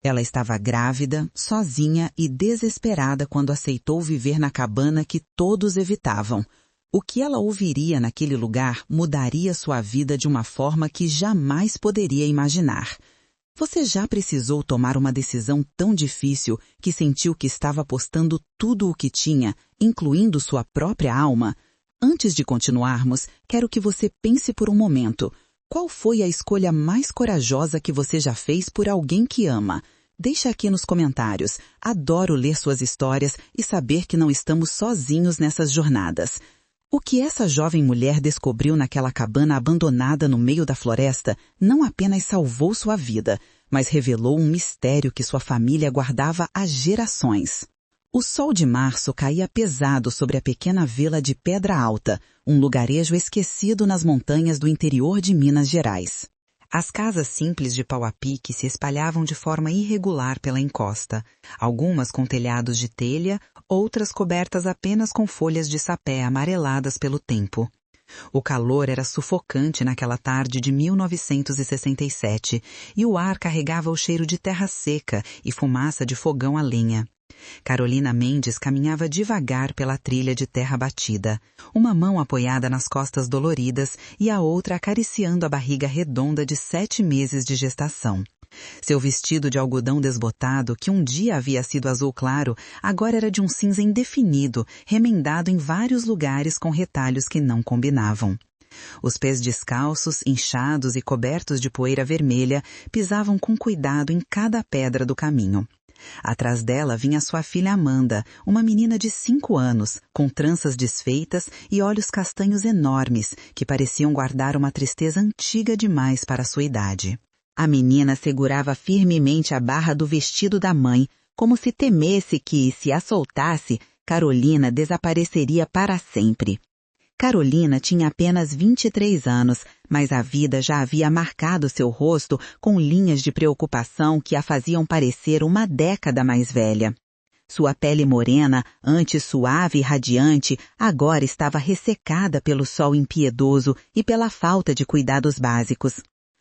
Ela estava grávida, sozinha e desesperada quando aceitou viver na cabana que todos evitavam. O que ela ouviria naquele lugar mudaria sua vida de uma forma que jamais poderia imaginar. Você já precisou tomar uma decisão tão difícil que sentiu que estava apostando tudo o que tinha, incluindo sua própria alma? Antes de continuarmos, quero que você pense por um momento. Qual foi a escolha mais corajosa que você já fez por alguém que ama? Deixa aqui nos comentários. Adoro ler suas histórias e saber que não estamos sozinhos nessas jornadas. O que essa jovem mulher descobriu naquela cabana abandonada no meio da floresta não apenas salvou sua vida, mas revelou um mistério que sua família guardava há gerações. O sol de março caía pesado sobre a pequena vila de Pedra Alta, um lugarejo esquecido nas montanhas do interior de Minas Gerais. As casas simples de pau a pique se espalhavam de forma irregular pela encosta, algumas com telhados de telha, outras cobertas apenas com folhas de sapé amareladas pelo tempo. O calor era sufocante naquela tarde de 1967 e o ar carregava o cheiro de terra seca e fumaça de fogão a lenha. Carolina Mendes caminhava devagar pela trilha de terra batida, uma mão apoiada nas costas doloridas e a outra acariciando a barriga redonda de 7 meses de gestação. Seu vestido de algodão desbotado, que um dia havia sido azul claro, agora era de um cinza indefinido, remendado em vários lugares com retalhos que não combinavam. Os pés descalços, inchados e cobertos de poeira vermelha, pisavam com cuidado em cada pedra do caminho. Atrás dela vinha sua filha Amanda, uma menina de 5 anos, com tranças desfeitas e olhos castanhos enormes, que pareciam guardar uma tristeza antiga demais para sua idade. A menina segurava firmemente a barra do vestido da mãe, como se temesse que, se a soltasse, Carolina desapareceria para sempre. Carolina tinha apenas 23 anos, mas a vida já havia marcado seu rosto com linhas de preocupação que a faziam parecer uma década mais velha. Sua pele morena, antes suave e radiante, agora estava ressecada pelo sol impiedoso e pela falta de cuidados básicos.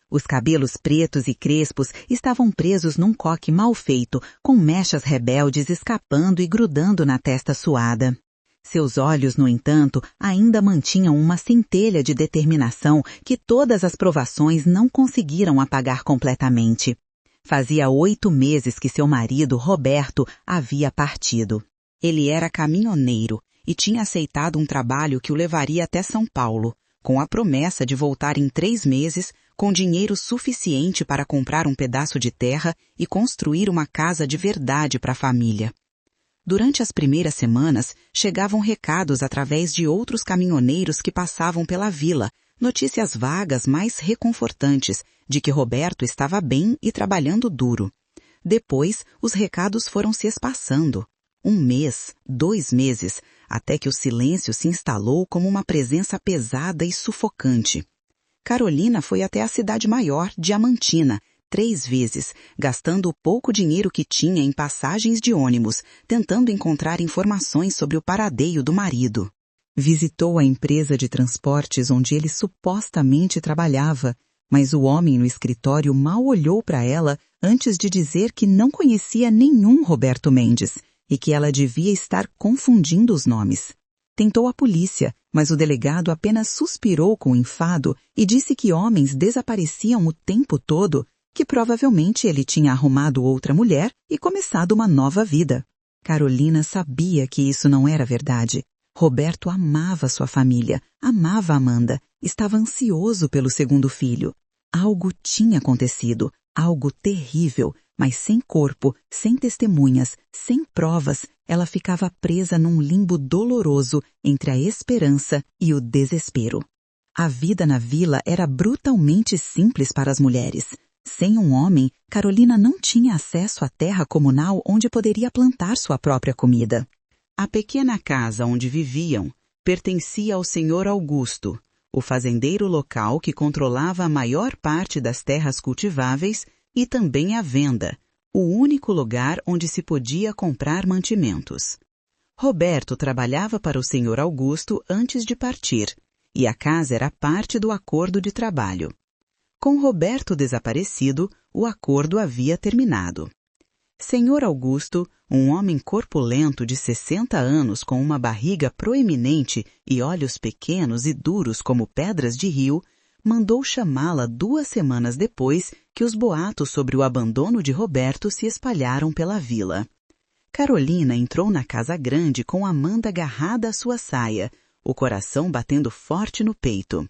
Os cabelos pretos e crespos estavam presos num coque mal feito, com mechas rebeldes escapando e grudando na testa suada. Seus olhos, no entanto, ainda mantinham uma centelha de determinação que todas as provações não conseguiram apagar completamente. Fazia 8 meses que seu marido, Roberto, havia partido. Ele era caminhoneiro e tinha aceitado um trabalho que o levaria até São Paulo, com a promessa de voltar em 3 meses com dinheiro suficiente para comprar um pedaço de terra e construir uma casa de verdade para a família. Durante as primeiras semanas, chegavam recados através de outros caminhoneiros que passavam pela vila, notícias vagas mais reconfortantes de que Roberto estava bem e trabalhando duro. Depois, os recados foram se espaçando. 1 mês, 2 meses, até que o silêncio se instalou como uma presença pesada e sufocante. Carolina foi até a cidade maior, Diamantina, 3 vezes, gastando o pouco dinheiro que tinha em passagens de ônibus, tentando encontrar informações sobre o paradeiro do marido. Visitou a empresa de transportes onde ele supostamente trabalhava, mas o homem no escritório mal olhou para ela antes de dizer que não conhecia nenhum Roberto Mendes e que ela devia estar confundindo os nomes. Tentou a polícia, mas o delegado apenas suspirou com enfado e disse que homens desapareciam o tempo todo, que provavelmente ele tinha arrumado outra mulher e começado uma nova vida. Carolina sabia que isso não era verdade. Roberto amava sua família, amava Amanda, estava ansioso pelo segundo filho. Algo tinha acontecido, algo terrível, mas sem corpo, sem testemunhas, sem provas, ela ficava presa num limbo doloroso entre a esperança e o desespero. A vida na vila era brutalmente simples para as mulheres. Sem um homem, Carolina não tinha acesso à terra comunal onde poderia plantar sua própria comida. A pequena casa onde viviam pertencia ao senhor Augusto, o fazendeiro local que controlava a maior parte das terras cultiváveis e também a venda, o único lugar onde se podia comprar mantimentos. Roberto trabalhava para o senhor Augusto antes de partir, e a casa era parte do acordo de trabalho. Com Roberto desaparecido, o acordo havia terminado. Senhor Augusto, um homem corpulento de 60 anos com uma barriga proeminente e olhos pequenos e duros como pedras de rio, mandou chamá-la 2 semanas depois que os boatos sobre o abandono de Roberto se espalharam pela vila. Carolina entrou na casa grande com Amanda agarrada à sua saia, o coração batendo forte no peito.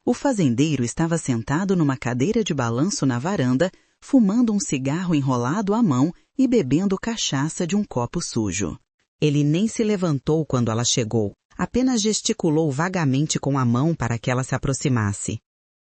O fazendeiro estava sentado numa cadeira de balanço na varanda, fumando um cigarro enrolado à mão e bebendo cachaça de um copo sujo. Ele nem se levantou quando ela chegou, apenas gesticulou vagamente com a mão para que ela se aproximasse.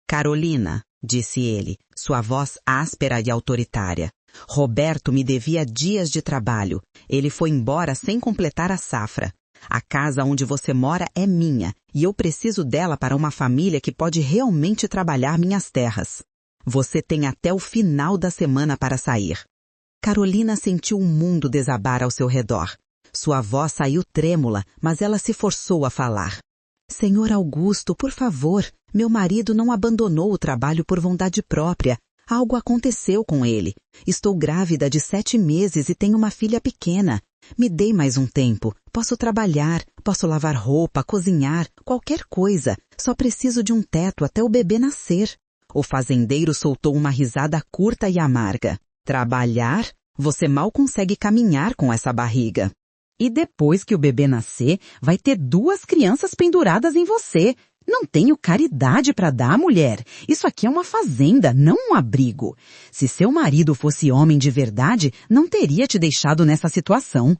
Carolina, disse ele, sua voz áspera e autoritária. Roberto me devia dias de trabalho. Ele foi embora sem completar a safra. A casa onde você mora é minha, e eu preciso dela para uma família que pode realmente trabalhar minhas terras. Você tem até o final da semana para sair. Carolina sentiu o mundo desabar ao seu redor. Sua voz saiu trêmula, mas ela se forçou a falar. Senhor Augusto, por favor, meu marido não abandonou o trabalho por vontade própria. Algo aconteceu com ele. Estou grávida de 7 meses e tenho uma filha pequena. Me dê mais um tempo. Posso trabalhar, posso lavar roupa, cozinhar, qualquer coisa. Só preciso de um teto até o bebê nascer. O fazendeiro soltou uma risada curta e amarga. Trabalhar? Você mal consegue caminhar com essa barriga. E depois que o bebê nascer, vai ter 2 crianças penduradas em você. Não tenho caridade para dar, mulher. Isso aqui é uma fazenda, não um abrigo. Se seu marido fosse homem de verdade, não teria te deixado nessa situação.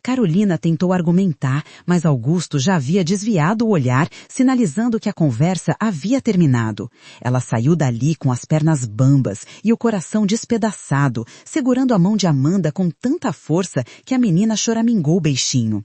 Carolina tentou argumentar, mas Augusto já havia desviado o olhar, sinalizando que a conversa havia terminado. Ela saiu dali com as pernas bambas e o coração despedaçado, segurando a mão de Amanda com tanta força que a menina choramingou baixinho.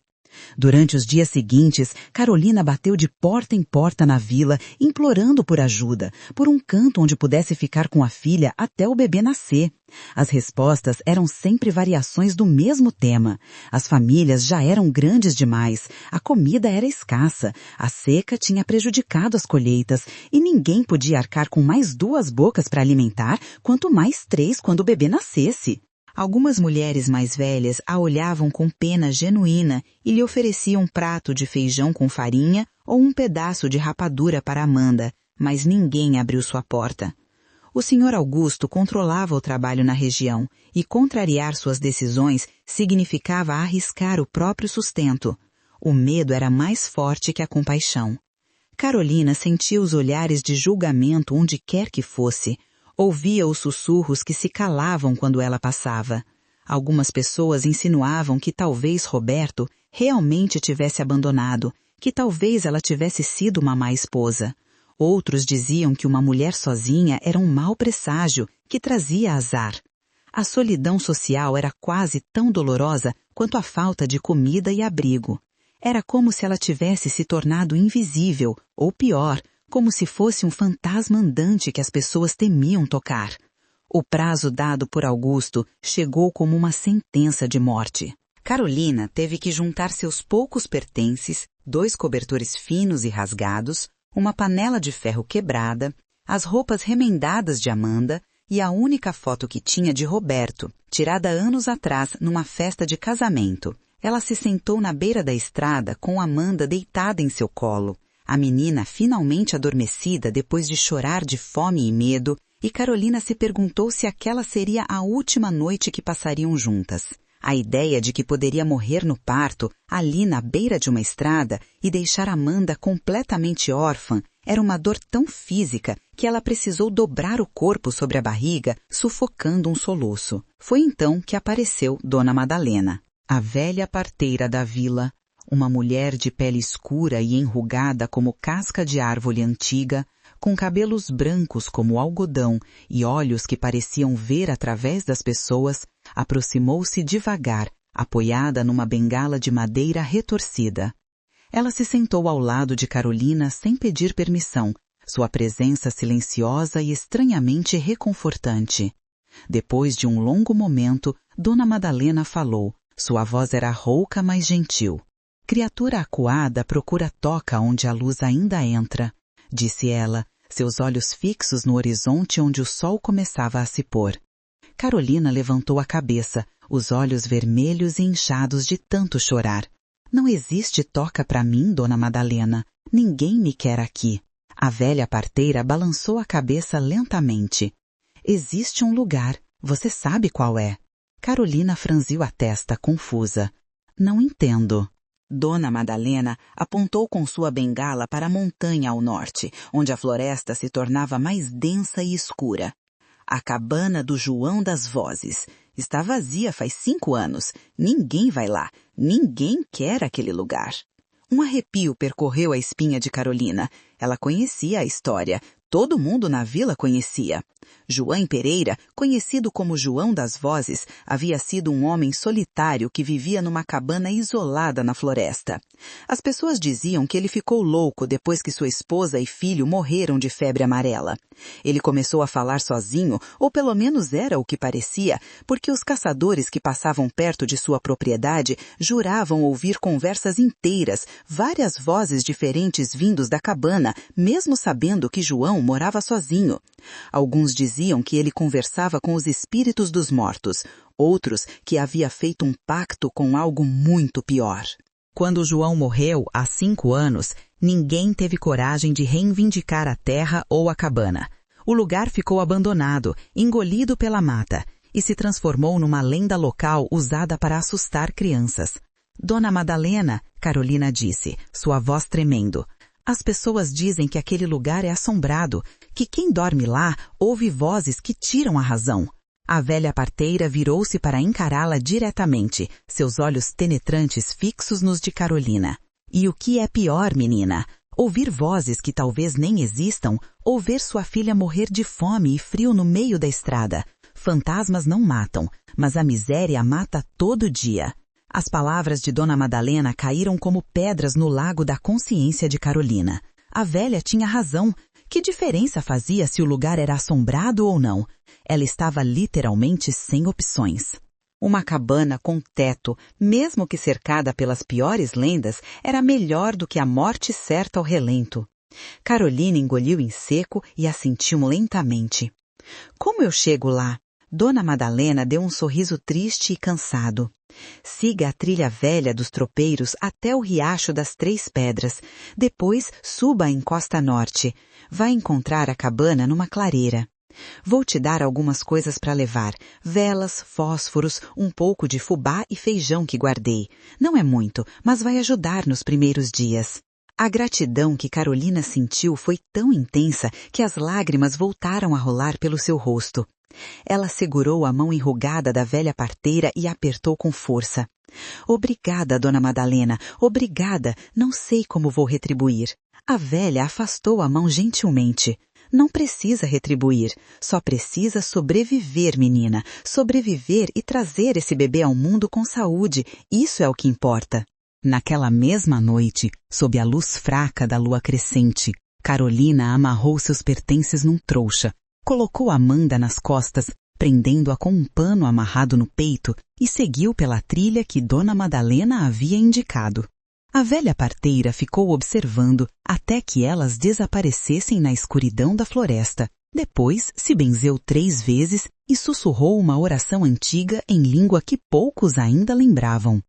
Durante os dias seguintes, Carolina bateu de porta em porta na vila, implorando por ajuda, por um canto onde pudesse ficar com a filha até o bebê nascer. As respostas eram sempre variações do mesmo tema. As famílias já eram grandes demais, a comida era escassa, a seca tinha prejudicado as colheitas e ninguém podia arcar com mais 2 bocas para alimentar, quanto mais 3 quando o bebê nascesse. Algumas mulheres mais velhas a olhavam com pena genuína e lhe ofereciam um prato de feijão com farinha ou um pedaço de rapadura para Amanda, mas ninguém abriu sua porta. O Sr. Augusto controlava o trabalho na região e contrariar suas decisões significava arriscar o próprio sustento. O medo era mais forte que a compaixão. Carolina sentia os olhares de julgamento onde quer que fosse. Ouvia os sussurros que se calavam quando ela passava. Algumas pessoas insinuavam que talvez Roberto realmente tivesse abandonado, que talvez ela tivesse sido uma má esposa. Outros diziam que uma mulher sozinha era um mau presságio, que trazia azar. A solidão social era quase tão dolorosa quanto a falta de comida e abrigo. Era como se ela tivesse se tornado invisível, ou pior, como se fosse um fantasma andante que as pessoas temiam tocar. O prazo dado por Augusto chegou como uma sentença de morte. Carolina teve que juntar seus poucos pertences, 2 cobertores finos e rasgados, uma panela de ferro quebrada, as roupas remendadas de Amanda e a única foto que tinha de Roberto, tirada anos atrás numa festa de casamento. Ela se sentou na beira da estrada com Amanda deitada em seu colo. A menina finalmente adormecida depois de chorar de fome e medo, e Carolina se perguntou se aquela seria a última noite que passariam juntas. A ideia de que poderia morrer no parto, ali na beira de uma estrada, e deixar Amanda completamente órfã, era uma dor tão física que ela precisou dobrar o corpo sobre a barriga, sufocando um soluço. Foi então que apareceu Dona Madalena, a velha parteira da vila, uma mulher de pele escura e enrugada como casca de árvore antiga, com cabelos brancos como algodão e olhos que pareciam ver através das pessoas, aproximou-se devagar, apoiada numa bengala de madeira retorcida. Ela se sentou ao lado de Carolina sem pedir permissão, sua presença silenciosa e estranhamente reconfortante. Depois de um longo momento, Dona Madalena falou. Sua voz era rouca, mas gentil. Criatura acuada procura toca onde a luz ainda entra, disse ela, seus olhos fixos no horizonte onde o sol começava a se pôr. Carolina levantou a cabeça, os olhos vermelhos e inchados de tanto chorar. Não existe toca para mim, Dona Madalena. Ninguém me quer aqui. A velha parteira balançou a cabeça lentamente. Existe um lugar. Você sabe qual é? Carolina franziu a testa, confusa. Não entendo. Dona Madalena apontou com sua bengala para a montanha ao norte, onde a floresta se tornava mais densa e escura. A cabana do João das Vozes. Está vazia faz 5 anos. Ninguém vai lá. Ninguém quer aquele lugar. Um arrepio percorreu a espinha de Carolina. Ela conhecia a história. Todo mundo na vila conhecia. João Pereira, conhecido como João das Vozes, havia sido um homem solitário que vivia numa cabana isolada na floresta. As pessoas diziam que ele ficou louco depois que sua esposa e filho morreram de febre amarela. Ele começou a falar sozinho, ou pelo menos era o que parecia, porque os caçadores que passavam perto de sua propriedade juravam ouvir conversas inteiras, várias vozes diferentes vindos da cabana, mesmo sabendo que João morava sozinho. Alguns diziam que ele conversava com os espíritos dos mortos, outros que havia feito um pacto com algo muito pior. Quando João morreu, há 5 anos, ninguém teve coragem de reivindicar a terra ou a cabana. O lugar ficou abandonado, engolido pela mata, e se transformou numa lenda local usada para assustar crianças. Dona Madalena, Carolina disse, sua voz tremendo. As pessoas dizem que aquele lugar é assombrado, que quem dorme lá ouve vozes que tiram a razão. A velha parteira virou-se para encará-la diretamente, seus olhos penetrantes fixos nos de Carolina. E o que é pior, menina? Ouvir vozes que talvez nem existam, ou ver sua filha morrer de fome e frio no meio da estrada. Fantasmas não matam, mas a miséria mata todo dia. As palavras de Dona Madalena caíram como pedras no lago da consciência de Carolina. A velha tinha razão. Que diferença fazia se o lugar era assombrado ou não? Ela estava literalmente sem opções. Uma cabana com teto, mesmo que cercada pelas piores lendas, era melhor do que a morte certa ao relento. Carolina engoliu em seco e assentiu lentamente. Como eu chego lá? Dona Madalena deu um sorriso triste e cansado. Siga a trilha velha dos tropeiros até o riacho das 3 Pedras. Depois, suba a encosta norte. Vai encontrar a cabana numa clareira. Vou te dar algumas coisas para levar. Velas, fósforos, um pouco de fubá e feijão que guardei. Não é muito, mas vai ajudar nos primeiros dias. A gratidão que Carolina sentiu foi tão intensa que as lágrimas voltaram a rolar pelo seu rosto. Ela segurou a mão enrugada da velha parteira e apertou com força. Obrigada, Dona Madalena, obrigada, não sei como vou retribuir. A velha afastou a mão gentilmente. Não precisa retribuir, só precisa sobreviver, menina, sobreviver e trazer esse bebê ao mundo com saúde, isso é o que importa. Naquela mesma noite, sob a luz fraca da lua crescente, Carolina amarrou seus pertences num trouxa. Colocou Amanda nas costas, prendendo-a com um pano amarrado no peito, e seguiu pela trilha que Dona Madalena havia indicado. A velha parteira ficou observando até que elas desaparecessem na escuridão da floresta. Depois se benzeu 3 vezes e sussurrou uma oração antiga em língua que poucos ainda lembravam.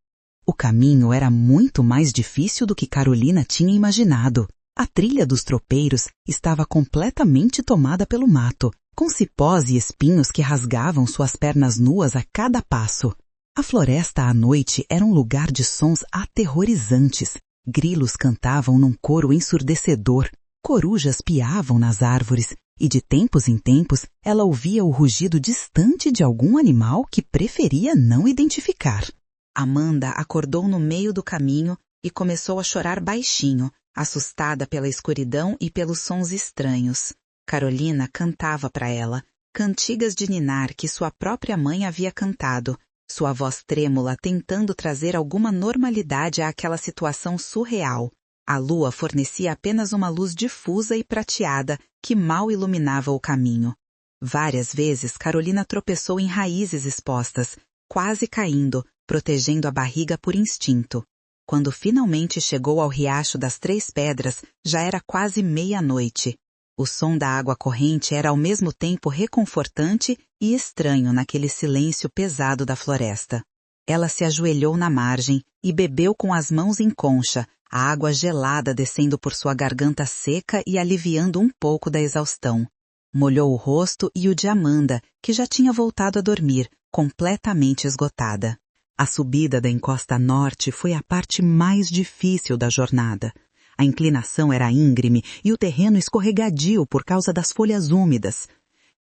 O caminho era muito mais difícil do que Carolina tinha imaginado. A trilha dos tropeiros estava completamente tomada pelo mato, com cipós e espinhos que rasgavam suas pernas nuas a cada passo. A floresta à noite era um lugar de sons aterrorizantes. Grilos cantavam num coro ensurdecedor, corujas piavam nas árvores, e de tempos em tempos ela ouvia o rugido distante de algum animal que preferia não identificar. Amanda acordou no meio do caminho e começou a chorar baixinho, assustada pela escuridão e pelos sons estranhos. Carolina cantava para ela, cantigas de ninar que sua própria mãe havia cantado, sua voz trêmula tentando trazer alguma normalidade àquela situação surreal. A lua fornecia apenas uma luz difusa e prateada que mal iluminava o caminho. Várias vezes Carolina tropeçou em raízes expostas, quase caindo, protegendo a barriga por instinto. Quando finalmente chegou ao riacho das 3 Pedras, já era quase meia-noite. O som da água corrente era ao mesmo tempo reconfortante e estranho naquele silêncio pesado da floresta. Ela se ajoelhou na margem e bebeu com as mãos em concha, a água gelada descendo por sua garganta seca e aliviando um pouco da exaustão. Molhou o rosto e o de Amanda, que já tinha voltado a dormir, completamente esgotada. A subida da encosta norte foi a parte mais difícil da jornada. A inclinação era íngreme e o terreno escorregadio por causa das folhas úmidas.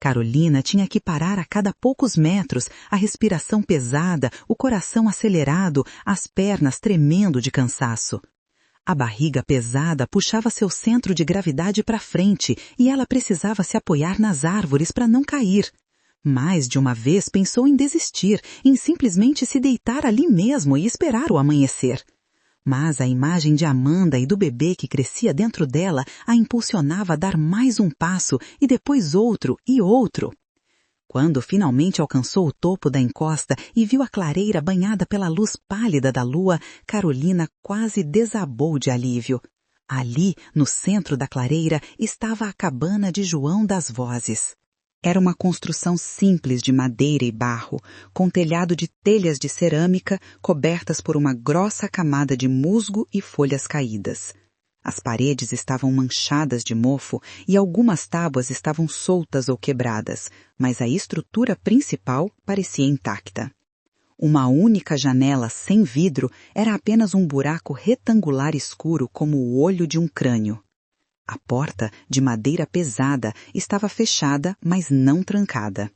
Carolina tinha que parar a cada poucos metros, a respiração pesada, o coração acelerado, as pernas tremendo de cansaço. A barriga pesada puxava seu centro de gravidade para frente e ela precisava se apoiar nas árvores para não cair. Mais de uma vez pensou em desistir, em simplesmente se deitar ali mesmo e esperar o amanhecer. Mas a imagem de Amanda e do bebê que crescia dentro dela a impulsionava a dar mais um passo e depois outro e outro. Quando finalmente alcançou o topo da encosta e viu a clareira banhada pela luz pálida da lua, Carolina quase desabou de alívio. Ali, no centro da clareira, estava a cabana de João das Vozes. Era uma construção simples de madeira e barro, com telhado de telhas de cerâmica cobertas por uma grossa camada de musgo e folhas caídas. As paredes estavam manchadas de mofo e algumas tábuas estavam soltas ou quebradas, mas a estrutura principal parecia intacta. Uma única janela sem vidro era apenas um buraco retangular escuro como o olho de um crânio. A porta, de madeira pesada, estava fechada, mas não trancada.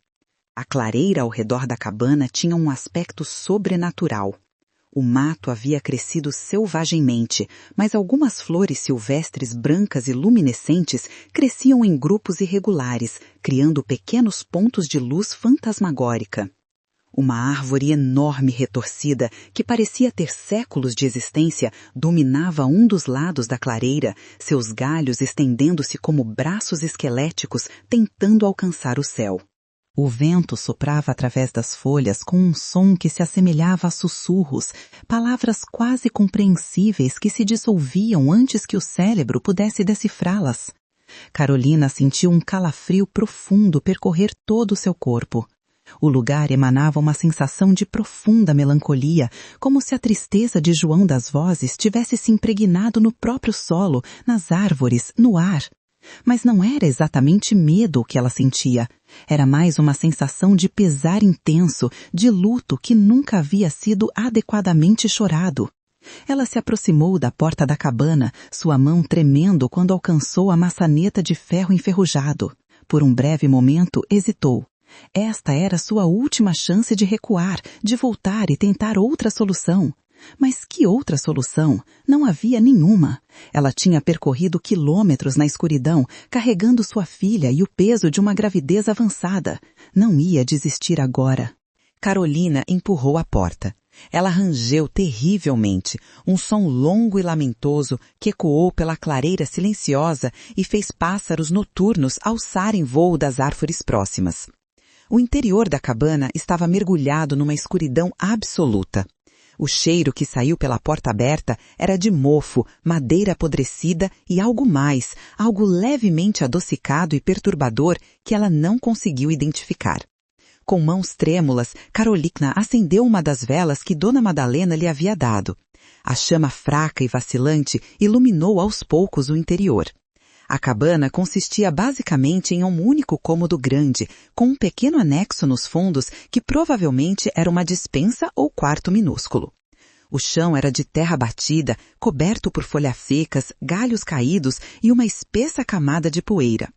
A clareira ao redor da cabana tinha um aspecto sobrenatural. O mato havia crescido selvagemmente, mas algumas flores silvestres brancas e luminescentes cresciam em grupos irregulares, criando pequenos pontos de luz fantasmagórica. Uma árvore enorme retorcida, que parecia ter séculos de existência, dominava um dos lados da clareira, seus galhos estendendo-se como braços esqueléticos, tentando alcançar o céu. O vento soprava através das folhas com um som que se assemelhava a sussurros, palavras quase compreensíveis que se dissolviam antes que o cérebro pudesse decifrá-las. Carolina sentiu um calafrio profundo percorrer todo o seu corpo. O lugar emanava uma sensação de profunda melancolia, como se a tristeza de João das Vozes tivesse se impregnado no próprio solo, nas árvores, no ar. Mas não era exatamente medo o que ela sentia. Era mais uma sensação de pesar intenso, de luto que nunca havia sido adequadamente chorado. Ela se aproximou da porta da cabana, sua mão tremendo quando alcançou a maçaneta de ferro enferrujado. Por um breve momento, hesitou. Esta era sua última chance de recuar, de voltar e tentar outra solução. Mas que outra solução? Não havia nenhuma. Ela tinha percorrido quilômetros na escuridão, carregando sua filha e o peso de uma gravidez avançada. Não ia desistir agora. Carolina empurrou a porta. Ela rangeu terrivelmente, um som longo e lamentoso que ecoou pela clareira silenciosa e fez pássaros noturnos alçarem voo das árvores próximas. O interior da cabana estava mergulhado numa escuridão absoluta. O cheiro que saiu pela porta aberta era de mofo, madeira apodrecida e algo mais, algo levemente adocicado e perturbador que ela não conseguiu identificar. Com mãos trêmulas, Carolina acendeu uma das velas que Dona Madalena lhe havia dado. A chama fraca e vacilante iluminou aos poucos o interior. A cabana consistia basicamente em um único cômodo grande, com um pequeno anexo nos fundos que provavelmente era uma despensa ou quarto minúsculo. O chão era de terra batida, coberto por folhas secas, galhos caídos e uma espessa camada de poeira.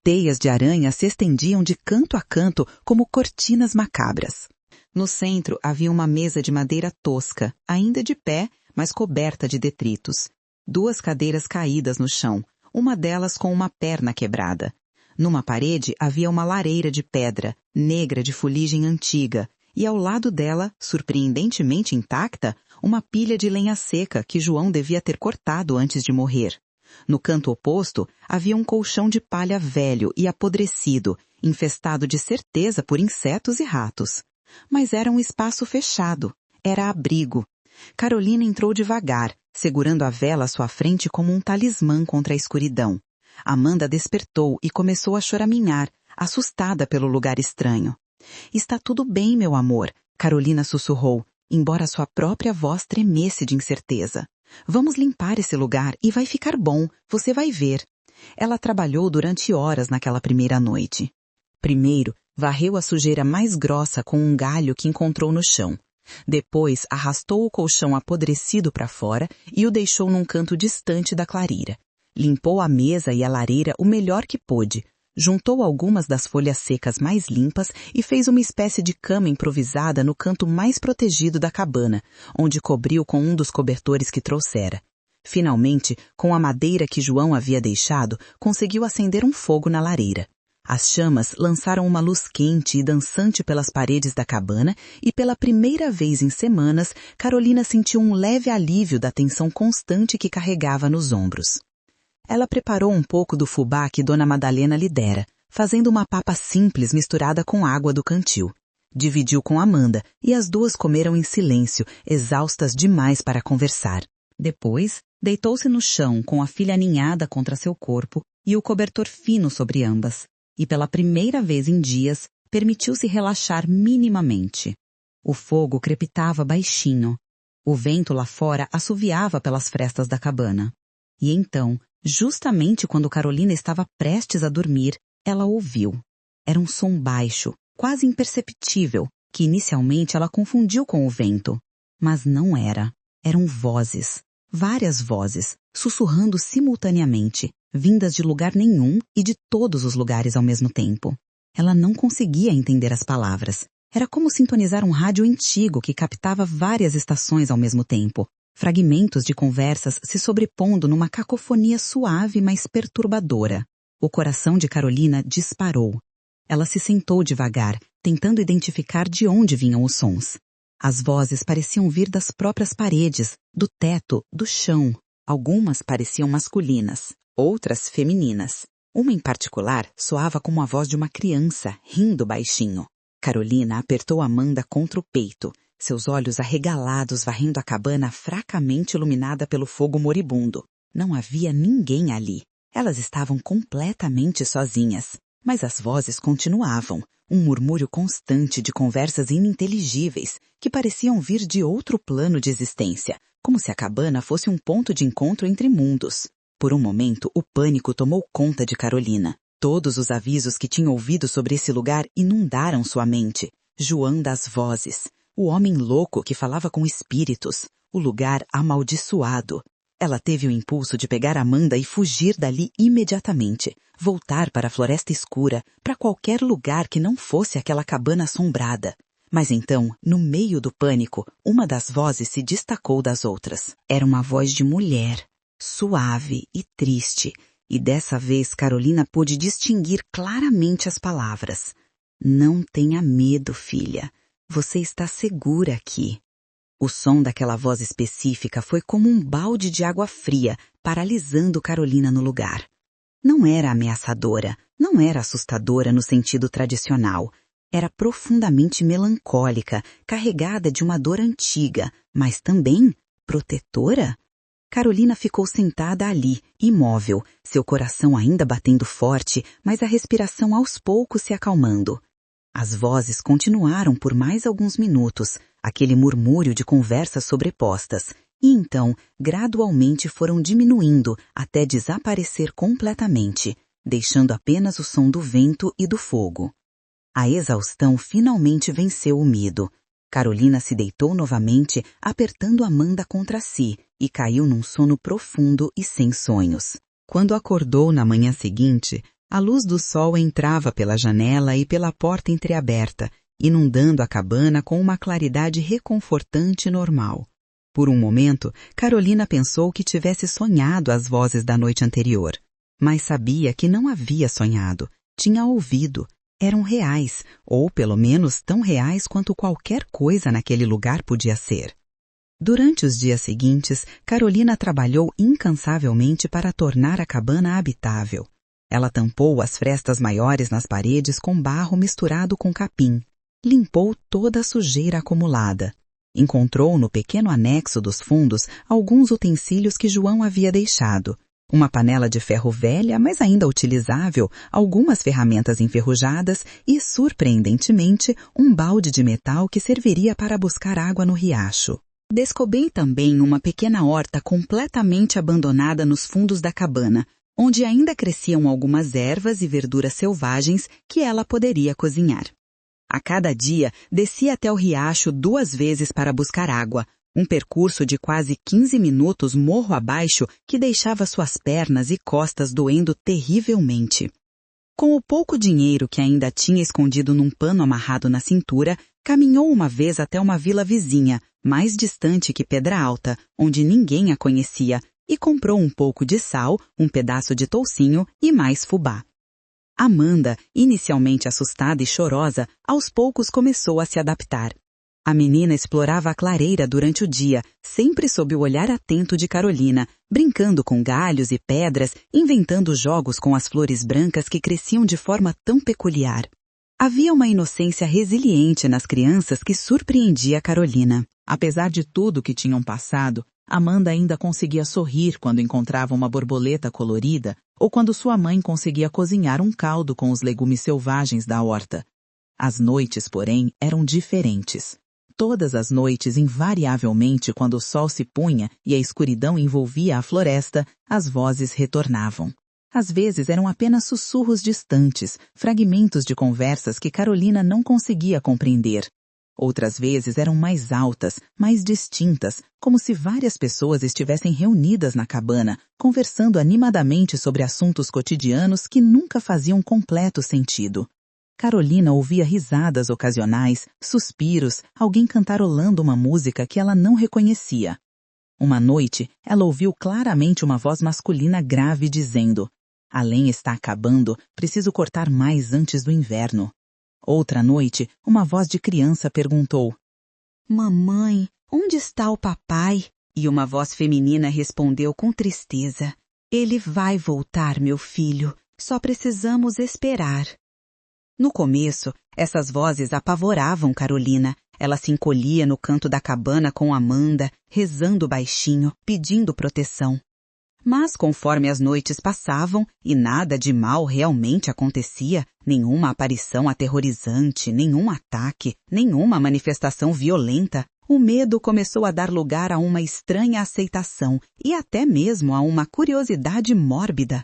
Teias de aranha se estendiam de canto a canto como cortinas macabras. No centro havia uma mesa de madeira tosca, ainda de pé, mas coberta de detritos. 2 cadeiras caídas no chão, uma delas com uma perna quebrada. Numa parede havia uma lareira de pedra, negra de fuligem antiga, e ao lado dela, surpreendentemente intacta, uma pilha de lenha seca que João devia ter cortado antes de morrer. No canto oposto, havia um colchão de palha velho e apodrecido, infestado de certeza por insetos e ratos. Mas era um espaço fechado. Era abrigo. Carolina entrou devagar, segurando a vela à sua frente como um talismã contra a escuridão. Amanda despertou e começou a choraminhar, assustada pelo lugar estranho. Está tudo bem, meu amor, Carolina sussurrou, embora sua própria voz tremesse de incerteza. Vamos limpar esse lugar e vai ficar bom, você vai ver. Ela trabalhou durante horas naquela primeira noite. Primeiro, varreu a sujeira mais grossa com um galho que encontrou no chão. Depois, arrastou o colchão apodrecido para fora e o deixou num canto distante da clareira. Limpou a mesa e a lareira o melhor que pôde, juntou algumas das folhas secas mais limpas e fez uma espécie de cama improvisada no canto mais protegido da cabana, onde cobriu com um dos cobertores que trouxera. Finalmente, com a madeira que João havia deixado, conseguiu acender um fogo na lareira. As chamas lançaram uma luz quente e dançante pelas paredes da cabana e pela primeira vez em semanas, Carolina sentiu um leve alívio da tensão constante que carregava nos ombros. Ela preparou um pouco do fubá que Dona Madalena lhe dera, fazendo uma papa simples misturada com água do cantil. Dividiu com Amanda e as duas comeram em silêncio, exaustas demais para conversar. Depois, deitou-se no chão com a filha aninhada contra seu corpo e o cobertor fino sobre ambas. E pela primeira vez em dias, permitiu-se relaxar minimamente. O fogo crepitava baixinho. O vento lá fora assoviava pelas frestas da cabana. E então, justamente quando Carolina estava prestes a dormir, ela ouviu. Era um som baixo, quase imperceptível, que inicialmente ela confundiu com o vento. Mas não era. Eram vozes. Várias vozes, sussurrando simultaneamente, vindas de lugar nenhum e de todos os lugares ao mesmo tempo. Ela não conseguia entender as palavras. Era como sintonizar um rádio antigo que captava várias estações ao mesmo tempo, fragmentos de conversas se sobrepondo numa cacofonia suave, mas perturbadora. O coração de Carolina disparou. Ela se sentou devagar, tentando identificar de onde vinham os sons. As vozes pareciam vir das próprias paredes, do teto, do chão. Algumas pareciam masculinas, outras femininas. Uma em particular soava como a voz de uma criança, rindo baixinho. Carolina apertou Amanda contra o peito, seus olhos arregalados varrendo a cabana fracamente iluminada pelo fogo moribundo. Não havia ninguém ali. Elas estavam completamente sozinhas. Mas as vozes continuavam, um murmúrio constante de conversas ininteligíveis que pareciam vir de outro plano de existência, como se a cabana fosse um ponto de encontro entre mundos. Por um momento, o pânico tomou conta de Carolina. Todos os avisos que tinha ouvido sobre esse lugar inundaram sua mente. João das vozes, o homem louco que falava com espíritos, o lugar amaldiçoado. Ela teve o impulso de pegar Amanda e fugir dali imediatamente, voltar para a floresta escura, para qualquer lugar que não fosse aquela cabana assombrada. Mas então, no meio do pânico, uma das vozes se destacou das outras. Era uma voz de mulher, suave e triste, e dessa vez Carolina pôde distinguir claramente as palavras. Não tenha medo, filha. Você está segura aqui. O som daquela voz específica foi como um balde de água fria, paralisando Carolina no lugar. Não era ameaçadora, não era assustadora no sentido tradicional. Era profundamente melancólica, carregada de uma dor antiga, mas também protetora. Carolina ficou sentada ali, imóvel, seu coração ainda batendo forte, mas a respiração aos poucos se acalmando. As vozes continuaram por mais alguns minutos, aquele murmúrio de conversas sobrepostas, e então, gradualmente foram diminuindo até desaparecer completamente, deixando apenas o som do vento e do fogo. A exaustão finalmente venceu o medo. Carolina se deitou novamente, apertando Amanda contra si, e caiu num sono profundo e sem sonhos. Quando acordou na manhã seguinte, a luz do sol entrava pela janela e pela porta entreaberta, inundando a cabana com uma claridade reconfortante e normal. Por um momento, Carolina pensou que tivesse sonhado as vozes da noite anterior. Mas sabia que não havia sonhado. Tinha ouvido. Eram reais, ou pelo menos tão reais quanto qualquer coisa naquele lugar podia ser. Durante os dias seguintes, Carolina trabalhou incansavelmente para tornar a cabana habitável. Ela tampou as frestas maiores nas paredes com barro misturado com capim. Limpou toda a sujeira acumulada. Encontrou no pequeno anexo dos fundos alguns utensílios que João havia deixado. Uma panela de ferro velha, mas ainda utilizável, algumas ferramentas enferrujadas e, surpreendentemente, um balde de metal que serviria para buscar água no riacho. Descobri também uma pequena horta completamente abandonada nos fundos da cabana, onde ainda cresciam algumas ervas e verduras selvagens que ela poderia cozinhar. A cada dia, descia até o riacho 2 vezes para buscar água, um percurso de quase 15 minutos morro abaixo que deixava suas pernas e costas doendo terrivelmente. Com o pouco dinheiro que ainda tinha escondido num pano amarrado na cintura, caminhou uma vez até uma vila vizinha, mais distante que Pedra Alta, onde ninguém a conhecia, e comprou um pouco de sal, um pedaço de toucinho e mais fubá. Amanda, inicialmente assustada e chorosa, aos poucos começou a se adaptar. A menina explorava a clareira durante o dia, sempre sob o olhar atento de Carolina, brincando com galhos e pedras, inventando jogos com as flores brancas que cresciam de forma tão peculiar. Havia uma inocência resiliente nas crianças que surpreendia Carolina. Apesar de tudo que tinham passado, Amanda ainda conseguia sorrir quando encontrava uma borboleta colorida ou quando sua mãe conseguia cozinhar um caldo com os legumes selvagens da horta. As noites, porém, eram diferentes. Todas as noites, invariavelmente, quando o sol se punha e a escuridão envolvia a floresta, as vozes retornavam. Às vezes eram apenas sussurros distantes, fragmentos de conversas que Carolina não conseguia compreender. Outras vezes eram mais altas, mais distintas, como se várias pessoas estivessem reunidas na cabana, conversando animadamente sobre assuntos cotidianos que nunca faziam completo sentido. Carolina ouvia risadas ocasionais, suspiros, alguém cantarolando uma música que ela não reconhecia. Uma noite, ela ouviu claramente uma voz masculina grave dizendo: "A lenha está acabando, preciso cortar mais antes do inverno." Outra noite, uma voz de criança perguntou: "Mamãe, onde está o papai?" E uma voz feminina respondeu com tristeza: "Ele vai voltar, meu filho. Só precisamos esperar." No começo, essas vozes apavoravam Carolina. Ela se encolhia no canto da cabana com Amanda, rezando baixinho, pedindo proteção. Mas conforme as noites passavam e nada de mal realmente acontecia, nenhuma aparição aterrorizante, nenhum ataque, nenhuma manifestação violenta, o medo começou a dar lugar a uma estranha aceitação e até mesmo a uma curiosidade mórbida.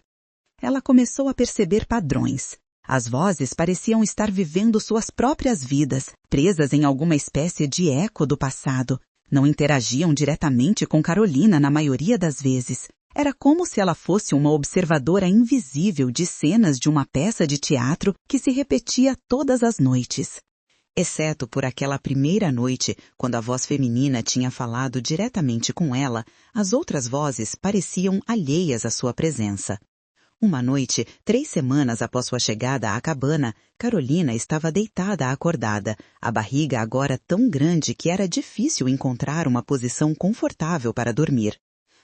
Ela começou a perceber padrões. As vozes pareciam estar vivendo suas próprias vidas, presas em alguma espécie de eco do passado. Não interagiam diretamente com Carolina na maioria das vezes. Era como se ela fosse uma observadora invisível de cenas de uma peça de teatro que se repetia todas as noites. Exceto por aquela primeira noite, quando a voz feminina tinha falado diretamente com ela, as outras vozes pareciam alheias à sua presença. Uma noite, 3 semanas após sua chegada à cabana, Carolina estava deitada acordada, a barriga agora tão grande que era difícil encontrar uma posição confortável para dormir.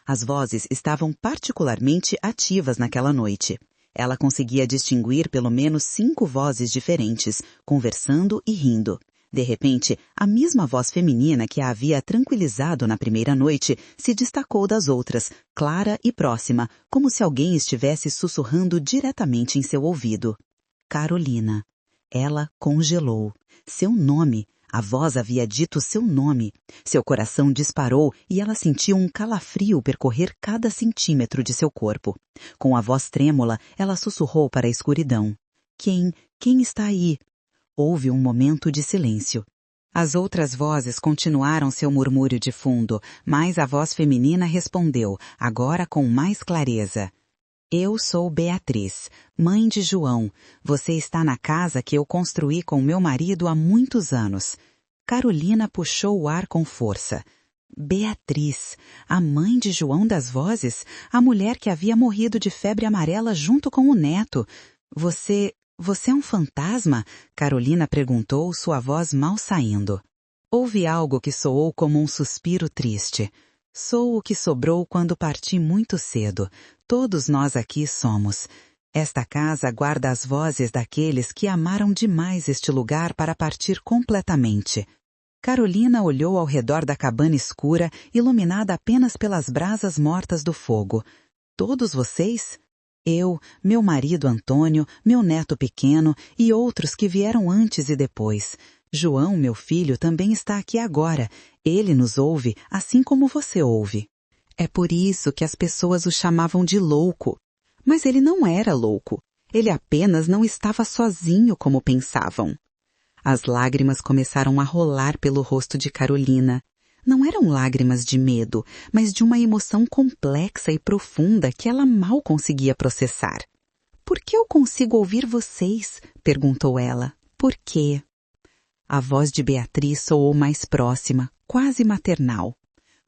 As vozes estavam particularmente ativas naquela noite. Ela conseguia distinguir pelo menos 5 vozes diferentes, conversando e rindo. De repente, a mesma voz feminina que a havia tranquilizado na primeira noite se destacou das outras, clara e próxima, como se alguém estivesse sussurrando diretamente em seu ouvido. Carolina. Ela congelou. Seu nome. A voz havia dito seu nome. Seu coração disparou e ela sentiu um calafrio percorrer cada centímetro de seu corpo. Com a voz trêmula, ela sussurrou para a escuridão. Quem está aí? Houve um momento de silêncio. As outras vozes continuaram seu murmúrio de fundo, mas a voz feminina respondeu, agora com mais clareza. Eu sou Beatriz, mãe de João. Você está na casa que eu construí com meu marido há muitos anos. Carolina puxou o ar com força. Beatriz, a mãe de João das Vozes, a mulher que havia morrido de febre amarela junto com o neto. Você é um fantasma? Carolina perguntou, sua voz mal saindo. Houve algo que soou como um suspiro triste. Sou o que sobrou quando parti muito cedo. Todos nós aqui somos. Esta casa guarda as vozes daqueles que amaram demais este lugar para partir completamente. Carolina olhou ao redor da cabana escura, iluminada apenas pelas brasas mortas do fogo. todos vocês? Eu, meu marido Antônio, meu neto pequeno e outros que vieram antes e depois. João, meu filho, também está aqui agora. Ele nos ouve assim como você ouve. É por isso que as pessoas o chamavam de louco. Mas ele não era louco. Ele apenas não estava sozinho como pensavam. As lágrimas começaram a rolar pelo rosto de Carolina. Não eram lágrimas de medo, mas de uma emoção complexa e profunda que ela mal conseguia processar. "Por que eu consigo ouvir vocês?" perguntou ela. "Por quê?" A voz de Beatriz soou mais próxima, quase maternal.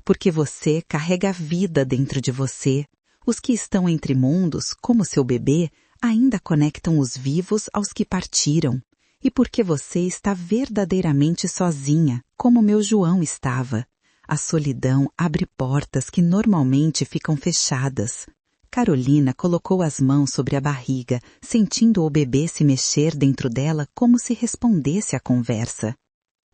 "Porque você carrega a vida dentro de você. Os que estão entre mundos, como seu bebê, ainda conectam os vivos aos que partiram. E porque você está verdadeiramente sozinha, como meu João estava. A solidão abre portas que normalmente ficam fechadas." Carolina colocou as mãos sobre a barriga, sentindo o bebê se mexer dentro dela como se respondesse à conversa.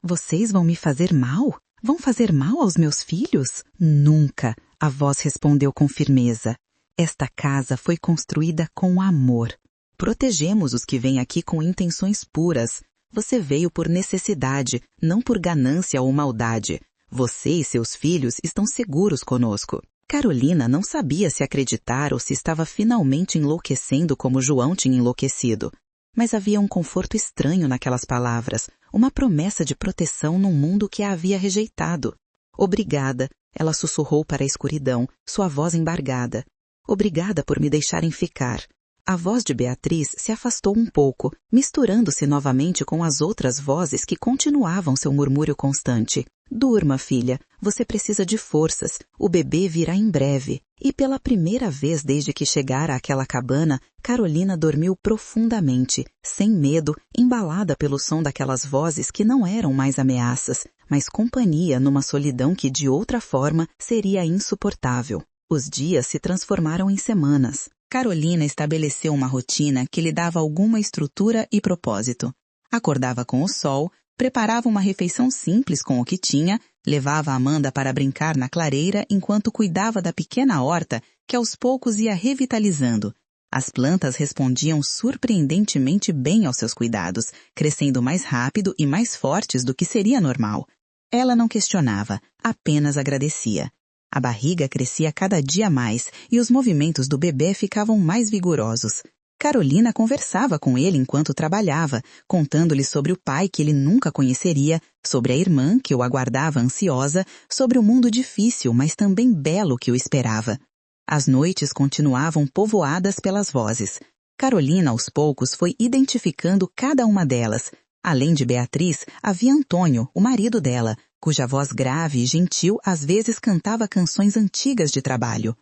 "Vocês vão me fazer mal? Vão fazer mal aos meus filhos?" "Nunca", a voz respondeu com firmeza. "Esta casa foi construída com amor. Protegemos os que vêm aqui com intenções puras. Você veio por necessidade, não por ganância ou maldade. Você e seus filhos estão seguros conosco." Carolina não sabia se acreditar ou se estava finalmente enlouquecendo como João tinha enlouquecido. Mas havia um conforto estranho naquelas palavras, uma promessa de proteção num mundo que a havia rejeitado. "Obrigada", ela sussurrou para a escuridão, sua voz embargada. "Obrigada por me deixarem ficar." A voz de Beatriz se afastou um pouco, misturando-se novamente com as outras vozes que continuavam seu murmúrio constante. "Durma, filha. Você precisa de forças. O bebê virá em breve." E pela primeira vez desde que chegara àquela cabana, Carolina dormiu profundamente, sem medo, embalada pelo som daquelas vozes que não eram mais ameaças, mas companhia numa solidão que de outra forma seria insuportável. Os dias se transformaram em semanas. Carolina estabeleceu uma rotina que lhe dava alguma estrutura e propósito. Acordava com o sol, preparava uma refeição simples com o que tinha, levava Amanda para brincar na clareira enquanto cuidava da pequena horta que aos poucos ia revitalizando. As plantas respondiam surpreendentemente bem aos seus cuidados, crescendo mais rápido e mais fortes do que seria normal. Ela não questionava, apenas agradecia. A barriga crescia cada dia mais e os movimentos do bebê ficavam mais vigorosos. Carolina conversava com ele enquanto trabalhava, contando-lhe sobre o pai que ele nunca conheceria, sobre a irmã que o aguardava ansiosa, sobre o mundo difícil, mas também belo que o esperava. As noites continuavam povoadas pelas vozes. Carolina, aos poucos, foi identificando cada uma delas. Além de Beatriz, havia Antônio, o marido dela, cuja voz grave e gentil às vezes cantava canções antigas de trabalho.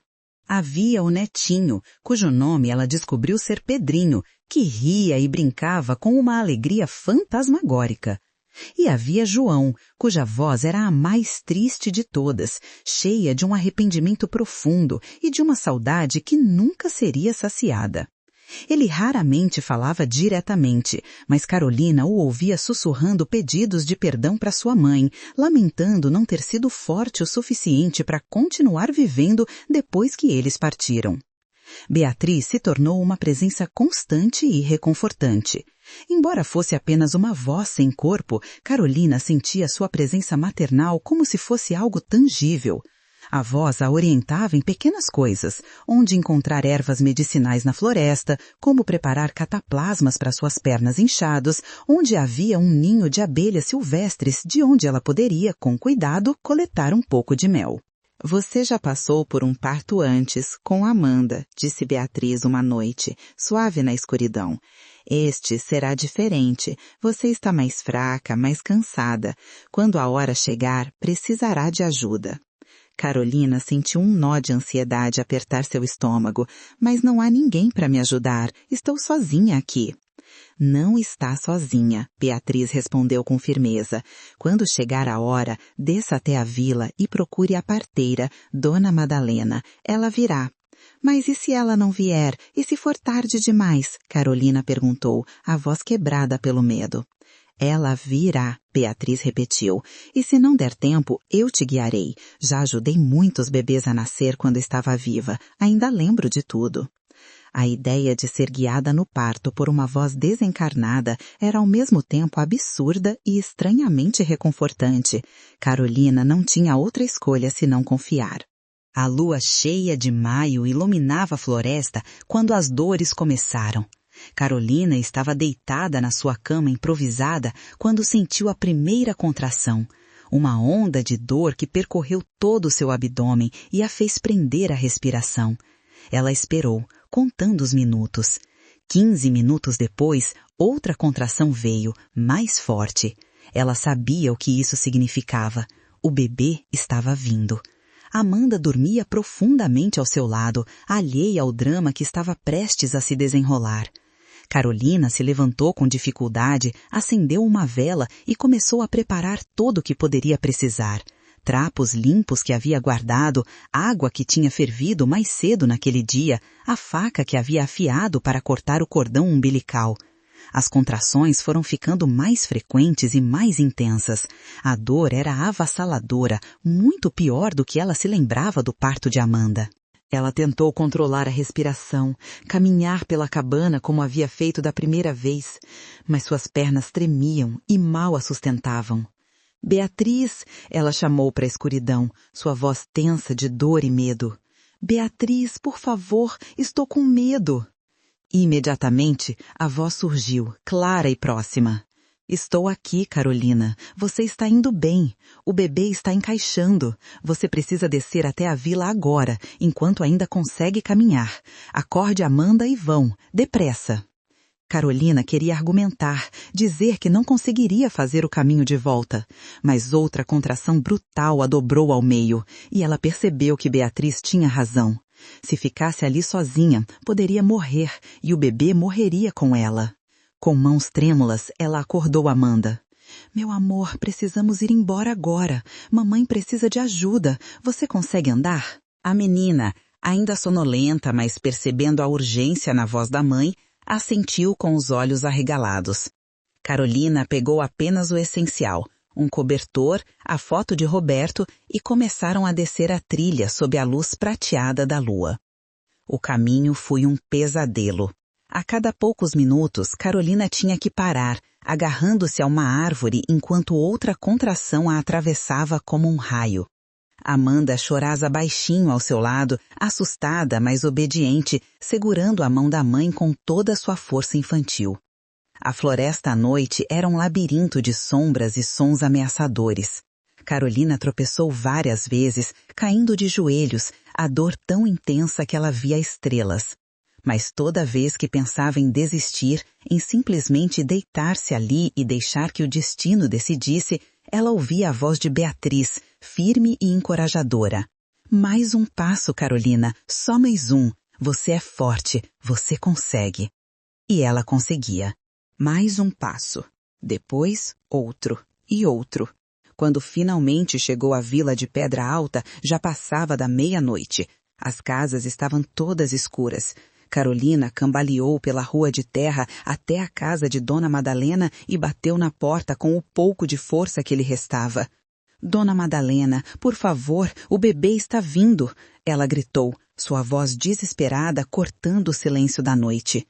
Havia o netinho, cujo nome ela descobriu ser Pedrinho, que ria e brincava com uma alegria fantasmagórica. E havia João, cuja voz era a mais triste de todas, cheia de um arrependimento profundo e de uma saudade que nunca seria saciada. Ele raramente falava diretamente, mas Carolina o ouvia sussurrando pedidos de perdão para sua mãe, lamentando não ter sido forte o suficiente para continuar vivendo depois que eles partiram. Beatriz se tornou uma presença constante e reconfortante. Embora fosse apenas uma voz sem corpo, Carolina sentia sua presença maternal como se fosse algo tangível. A voz a orientava em pequenas coisas, onde encontrar ervas medicinais na floresta, como preparar cataplasmas para suas pernas inchadas, onde havia um ninho de abelhas silvestres de onde ela poderia, com cuidado, coletar um pouco de mel. "Você já passou por um parto antes, com Amanda", disse Beatriz uma noite, suave na escuridão. "Este será diferente. Você está mais fraca, mais cansada. Quando a hora chegar, precisará de ajuda." Carolina sentiu um nó de ansiedade apertar seu estômago. "Mas não há ninguém para me ajudar. Estou sozinha aqui." "Não está sozinha", Beatriz respondeu com firmeza. "Quando chegar a hora, desça até a vila e procure a parteira, Dona Madalena. Ela virá." "Mas e se ela não vier? E se for tarde demais?" Carolina perguntou, a voz quebrada pelo medo. Ela virá, Beatriz repetiu. E se não der tempo, eu te guiarei. Já ajudei muitos bebês a nascer quando estava viva. Ainda lembro de tudo. A ideia de ser guiada no parto por uma voz desencarnada era ao mesmo tempo absurda e estranhamente reconfortante. Carolina não tinha outra escolha senão confiar. A lua cheia de maio iluminava a floresta quando as dores começaram. Carolina estava deitada na sua cama improvisada quando sentiu a primeira contração. Uma onda de dor que percorreu todo o seu abdômen e a fez prender a respiração. Ela esperou, contando os minutos. 15 minutos depois, outra contração veio, mais forte. Ela sabia o que isso significava. O bebê estava vindo. Amanda dormia profundamente ao seu lado, alheia ao drama que estava prestes a se desenrolar. Carolina se levantou com dificuldade, acendeu uma vela e começou a preparar tudo o que poderia precisar. Trapos limpos que havia guardado, água que tinha fervido mais cedo naquele dia, a faca que havia afiado para cortar o cordão umbilical. As contrações foram ficando mais frequentes e mais intensas. A dor era avassaladora, muito pior do que ela se lembrava do parto de Amanda. Ela tentou controlar a respiração, caminhar pela cabana como havia feito da primeira vez, mas suas pernas tremiam e mal a sustentavam. Beatriz, ela chamou para a escuridão, sua voz tensa de dor e medo. Beatriz, por favor, estou com medo. Imediatamente, a voz surgiu, clara e próxima. Estou aqui, Carolina. Você está indo bem. O bebê está encaixando. Você precisa descer até a vila agora, enquanto ainda consegue caminhar. Acorde Amanda e vão. Depressa. Carolina queria argumentar, dizer que não conseguiria fazer o caminho de volta. Mas outra contração brutal a dobrou ao meio, e ela percebeu que Beatriz tinha razão. Se ficasse ali sozinha, poderia morrer, e o bebê morreria com ela. Com mãos trêmulas, ela acordou Amanda. Meu amor, precisamos ir embora agora. Mamãe precisa de ajuda. Você consegue andar? A menina, ainda sonolenta, mas percebendo a urgência na voz da mãe, assentiu com os olhos arregalados. Carolina pegou apenas o essencial, um cobertor, a foto de Roberto e começaram a descer a trilha sob a luz prateada da lua. O caminho foi um pesadelo. A cada poucos minutos, Carolina tinha que parar, agarrando-se a uma árvore enquanto outra contração a atravessava como um raio. Amanda chorava baixinho ao seu lado, assustada, mas obediente, segurando a mão da mãe com toda a sua força infantil. A floresta à noite era um labirinto de sombras e sons ameaçadores. Carolina tropeçou várias vezes, caindo de joelhos, a dor tão intensa que ela via estrelas. Mas toda vez que pensava em desistir, em simplesmente deitar-se ali e deixar que o destino decidisse, ela ouvia a voz de Beatriz, firme e encorajadora. Mais um passo, Carolina, só mais um. Você é forte, você consegue. E ela conseguia. Mais um passo. Depois, outro. E outro. Quando finalmente chegou à vila de Pedra Alta, já passava da meia-noite. As casas estavam todas escuras. Carolina cambaleou pela rua de terra até a casa de Dona Madalena e bateu na porta com o pouco de força que lhe restava. Dona Madalena, por favor, o bebê está vindo, ela gritou, sua voz desesperada cortando o silêncio da noite.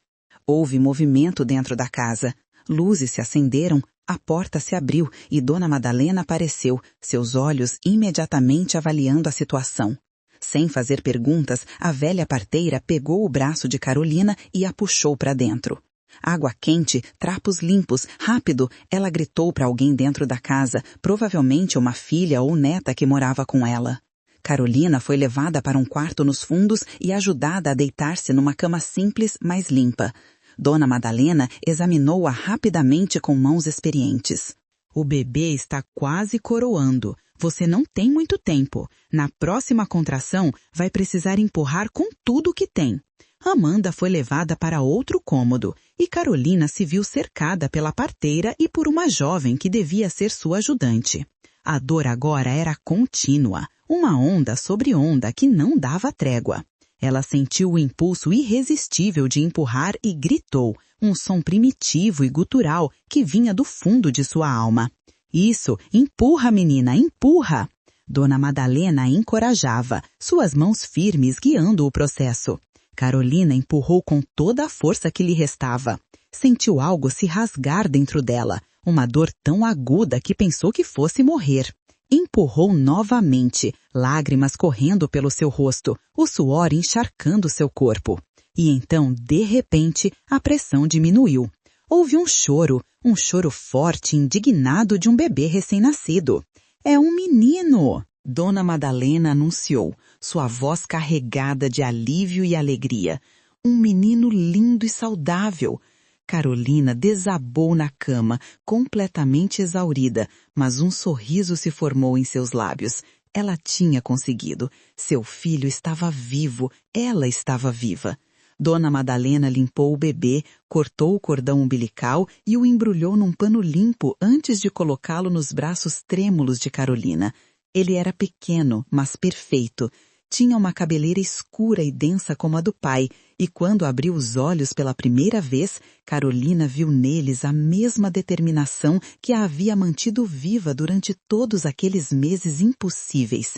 Houve movimento dentro da casa. Luzes se acenderam, a porta se abriu e Dona Madalena apareceu, seus olhos imediatamente avaliando a situação. Sem fazer perguntas, a velha parteira pegou o braço de Carolina e a puxou para dentro. Água quente, trapos limpos, rápido, ela gritou para alguém dentro da casa, provavelmente uma filha ou neta que morava com ela. Carolina foi levada para um quarto nos fundos e ajudada a deitar-se numa cama simples, mas limpa. Dona Madalena examinou-a rapidamente com mãos experientes. O bebê está quase coroando. Você não tem muito tempo. Na próxima contração, vai precisar empurrar com tudo o que tem. Amanda foi levada para outro cômodo e Carolina se viu cercada pela parteira e por uma jovem que devia ser sua ajudante. A dor agora era contínua, uma onda sobre onda que não dava trégua. Ela sentiu o impulso irresistível de empurrar e gritou, um som primitivo e gutural que vinha do fundo de sua alma. Isso, empurra, menina, empurra! Dona Madalena a encorajava, suas mãos firmes guiando o processo. Carolina empurrou com toda a força que lhe restava. Sentiu algo se rasgar dentro dela, uma dor tão aguda que pensou que fosse morrer. Empurrou novamente, lágrimas correndo pelo seu rosto, o suor encharcando seu corpo. E então, de repente, a pressão diminuiu. Houve um choro forte e indignado de um bebê recém-nascido. É um menino! Dona Madalena anunciou, sua voz carregada de alívio e alegria. Um menino lindo e saudável. Carolina desabou na cama, completamente exaurida, mas um sorriso se formou em seus lábios. Ela tinha conseguido. Seu filho estava vivo, ela estava viva. Dona Madalena limpou o bebê, cortou o cordão umbilical e o embrulhou num pano limpo antes de colocá-lo nos braços trêmulos de Carolina. Ele era pequeno, mas perfeito. Tinha uma cabeleira escura e densa como a do pai, e quando abriu os olhos pela primeira vez, Carolina viu neles a mesma determinação que a havia mantido viva durante todos aqueles meses impossíveis.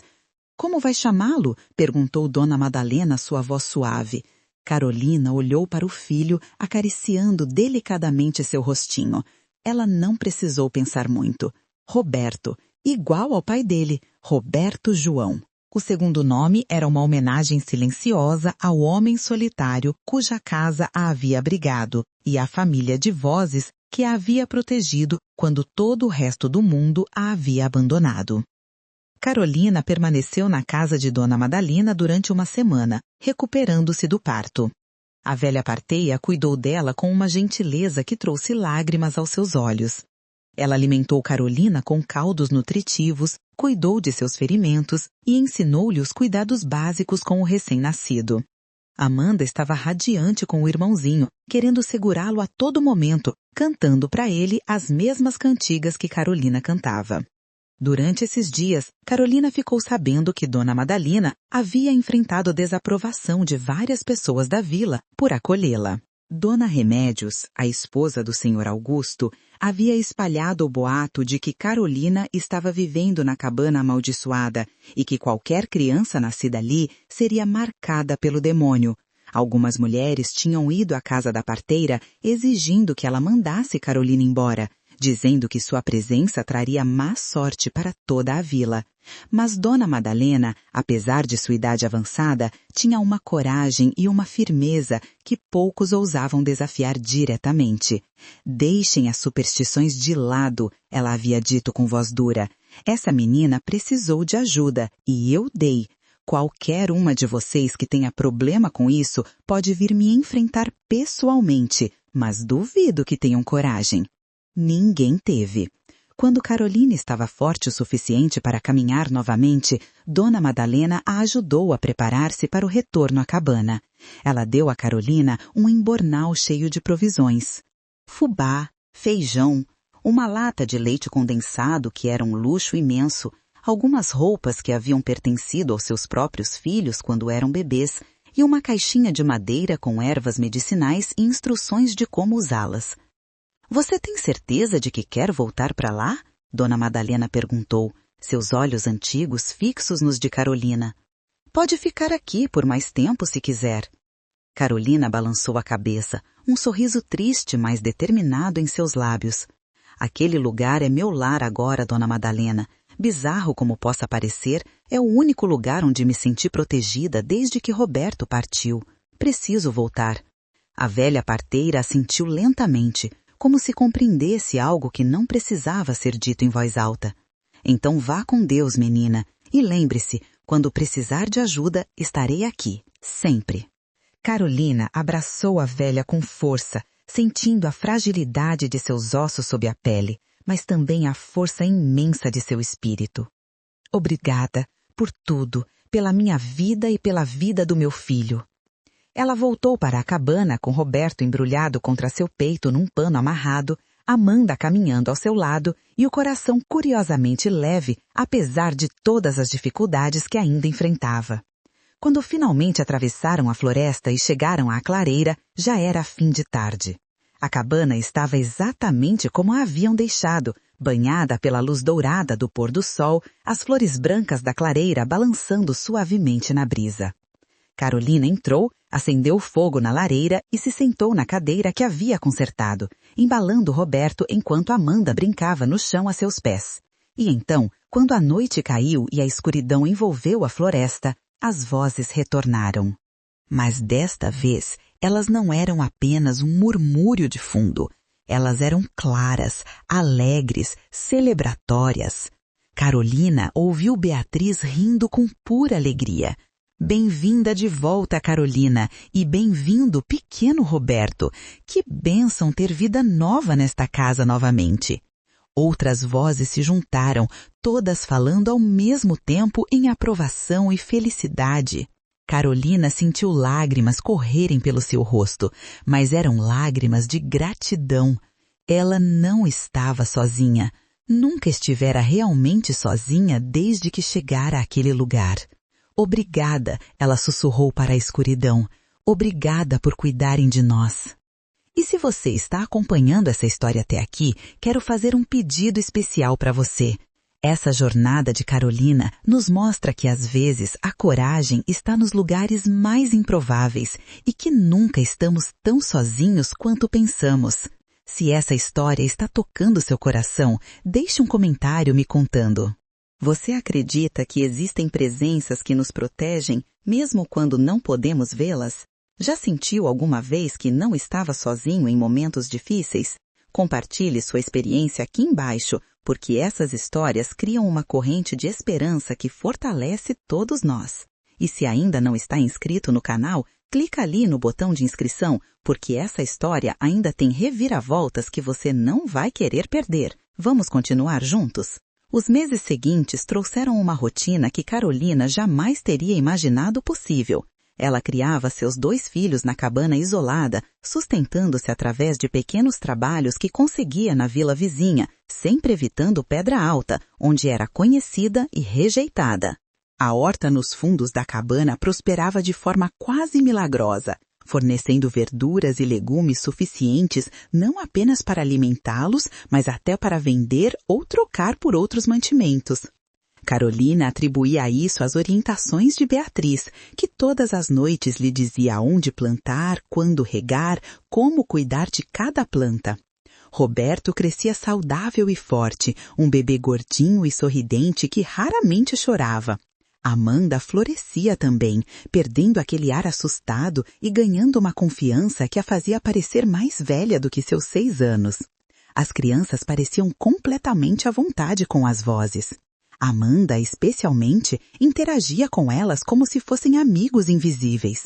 "Como vai chamá-lo?" perguntou Dona Madalena, sua voz suave. Carolina olhou para o filho, acariciando delicadamente seu rostinho. Ela não precisou pensar muito. Roberto, igual ao pai dele, Roberto João. O segundo nome era uma homenagem silenciosa ao homem solitário cuja casa a havia abrigado e à família de vozes que a havia protegido quando todo o resto do mundo a havia abandonado. Carolina permaneceu na casa de Dona Madalena durante uma semana, recuperando-se do parto. A velha parteia cuidou dela com uma gentileza que trouxe lágrimas aos seus olhos. Ela alimentou Carolina com caldos nutritivos, cuidou de seus ferimentos e ensinou-lhe os cuidados básicos com o recém-nascido. Amanda estava radiante com o irmãozinho, querendo segurá-lo a todo momento, cantando para ele as mesmas cantigas que Carolina cantava. Durante esses dias, Carolina ficou sabendo que Dona Madalena havia enfrentado a desaprovação de várias pessoas da vila por acolhê-la. Dona Remédios, a esposa do Sr. Augusto, havia espalhado o boato de que Carolina estava vivendo na cabana amaldiçoada e que qualquer criança nascida ali seria marcada pelo demônio. Algumas mulheres tinham ido à casa da parteira exigindo que ela mandasse Carolina embora, dizendo que sua presença traria má sorte para toda a vila. Mas Dona Madalena, apesar de sua idade avançada, tinha uma coragem e uma firmeza que poucos ousavam desafiar diretamente. "Deixem as superstições de lado", ela havia dito com voz dura. "Essa menina precisou de ajuda e eu dei. Qualquer uma de vocês que tenha problema com isso pode vir me enfrentar pessoalmente, mas duvido que tenham coragem." Ninguém teve. Quando Carolina estava forte o suficiente para caminhar novamente, Dona Madalena a ajudou a preparar-se para o retorno à cabana. Ela deu a Carolina um embornal cheio de provisões. Fubá, feijão, uma lata de leite condensado que era um luxo imenso, algumas roupas que haviam pertencido aos seus próprios filhos quando eram bebês e uma caixinha de madeira com ervas medicinais e instruções de como usá-las. "Você tem certeza de que quer voltar para lá?" Dona Madalena perguntou, seus olhos antigos fixos nos de Carolina. "Pode ficar aqui por mais tempo se quiser." Carolina balançou a cabeça, um sorriso triste, mas determinado em seus lábios. "Aquele lugar é meu lar agora, Dona Madalena. Bizarro como possa parecer, é o único lugar onde me senti protegida desde que Roberto partiu. Preciso voltar." A velha parteira assentiu lentamente, como se compreendesse algo que não precisava ser dito em voz alta. "Então vá com Deus, menina, e lembre-se, quando precisar de ajuda, estarei aqui, sempre." Carolina abraçou a velha com força, sentindo a fragilidade de seus ossos sob a pele, mas também a força imensa de seu espírito. "Obrigada por tudo, pela minha vida e pela vida do meu filho." Ela voltou para a cabana com Roberto embrulhado contra seu peito num pano amarrado, Amanda caminhando ao seu lado e o coração curiosamente leve, apesar de todas as dificuldades que ainda enfrentava. Quando finalmente atravessaram a floresta e chegaram à clareira, já era fim de tarde. A cabana estava exatamente como a haviam deixado, banhada pela luz dourada do pôr do sol, as flores brancas da clareira balançando suavemente na brisa. Carolina entrou, acendeu o fogo na lareira e se sentou na cadeira que havia consertado, embalando Roberto enquanto Amanda brincava no chão a seus pés. E então, quando a noite caiu e a escuridão envolveu a floresta, as vozes retornaram. Mas desta vez, elas não eram apenas um murmúrio de fundo. Elas eram claras, alegres, celebratórias. Carolina ouviu Beatriz rindo com pura alegria. Bem-vinda de volta, Carolina, e bem-vindo, pequeno Roberto. Que bênção ter vida nova nesta casa novamente. Outras vozes se juntaram, todas falando ao mesmo tempo em aprovação e felicidade. Carolina sentiu lágrimas correrem pelo seu rosto, mas eram lágrimas de gratidão. Ela não estava sozinha. Nunca estivera realmente sozinha desde que chegara àquele lugar. Obrigada, ela sussurrou para a escuridão. Obrigada por cuidarem de nós. E se você está acompanhando essa história até aqui, quero fazer um pedido especial para você. Essa jornada de Carolina nos mostra que às vezes a coragem está nos lugares mais improváveis e que nunca estamos tão sozinhos quanto pensamos. Se essa história está tocando seu coração, deixe um comentário me contando. Você acredita que existem presenças que nos protegem, mesmo quando não podemos vê-las? Já sentiu alguma vez que não estava sozinho em momentos difíceis? Compartilhe sua experiência aqui embaixo, porque essas histórias criam uma corrente de esperança que fortalece todos nós. E se ainda não está inscrito no canal, clica ali no botão de inscrição, porque essa história ainda tem reviravoltas que você não vai querer perder. Vamos continuar juntos? Os meses seguintes trouxeram uma rotina que Carolina jamais teria imaginado possível. Ela criava seus 2 filhos na cabana isolada, sustentando-se através de pequenos trabalhos que conseguia na vila vizinha, sempre evitando Pedra Alta, onde era conhecida e rejeitada. A horta nos fundos da cabana prosperava de forma quase milagrosa, fornecendo verduras e legumes suficientes não apenas para alimentá-los, mas até para vender ou trocar por outros mantimentos. Carolina atribuía a isso as orientações de Beatriz, que todas as noites lhe dizia onde plantar, quando regar, como cuidar de cada planta. Roberto crescia saudável e forte, um bebê gordinho e sorridente que raramente chorava. Amanda florescia também, perdendo aquele ar assustado e ganhando uma confiança que a fazia parecer mais velha do que seus 6 anos. As crianças pareciam completamente à vontade com as vozes. Amanda, especialmente, interagia com elas como se fossem amigos invisíveis.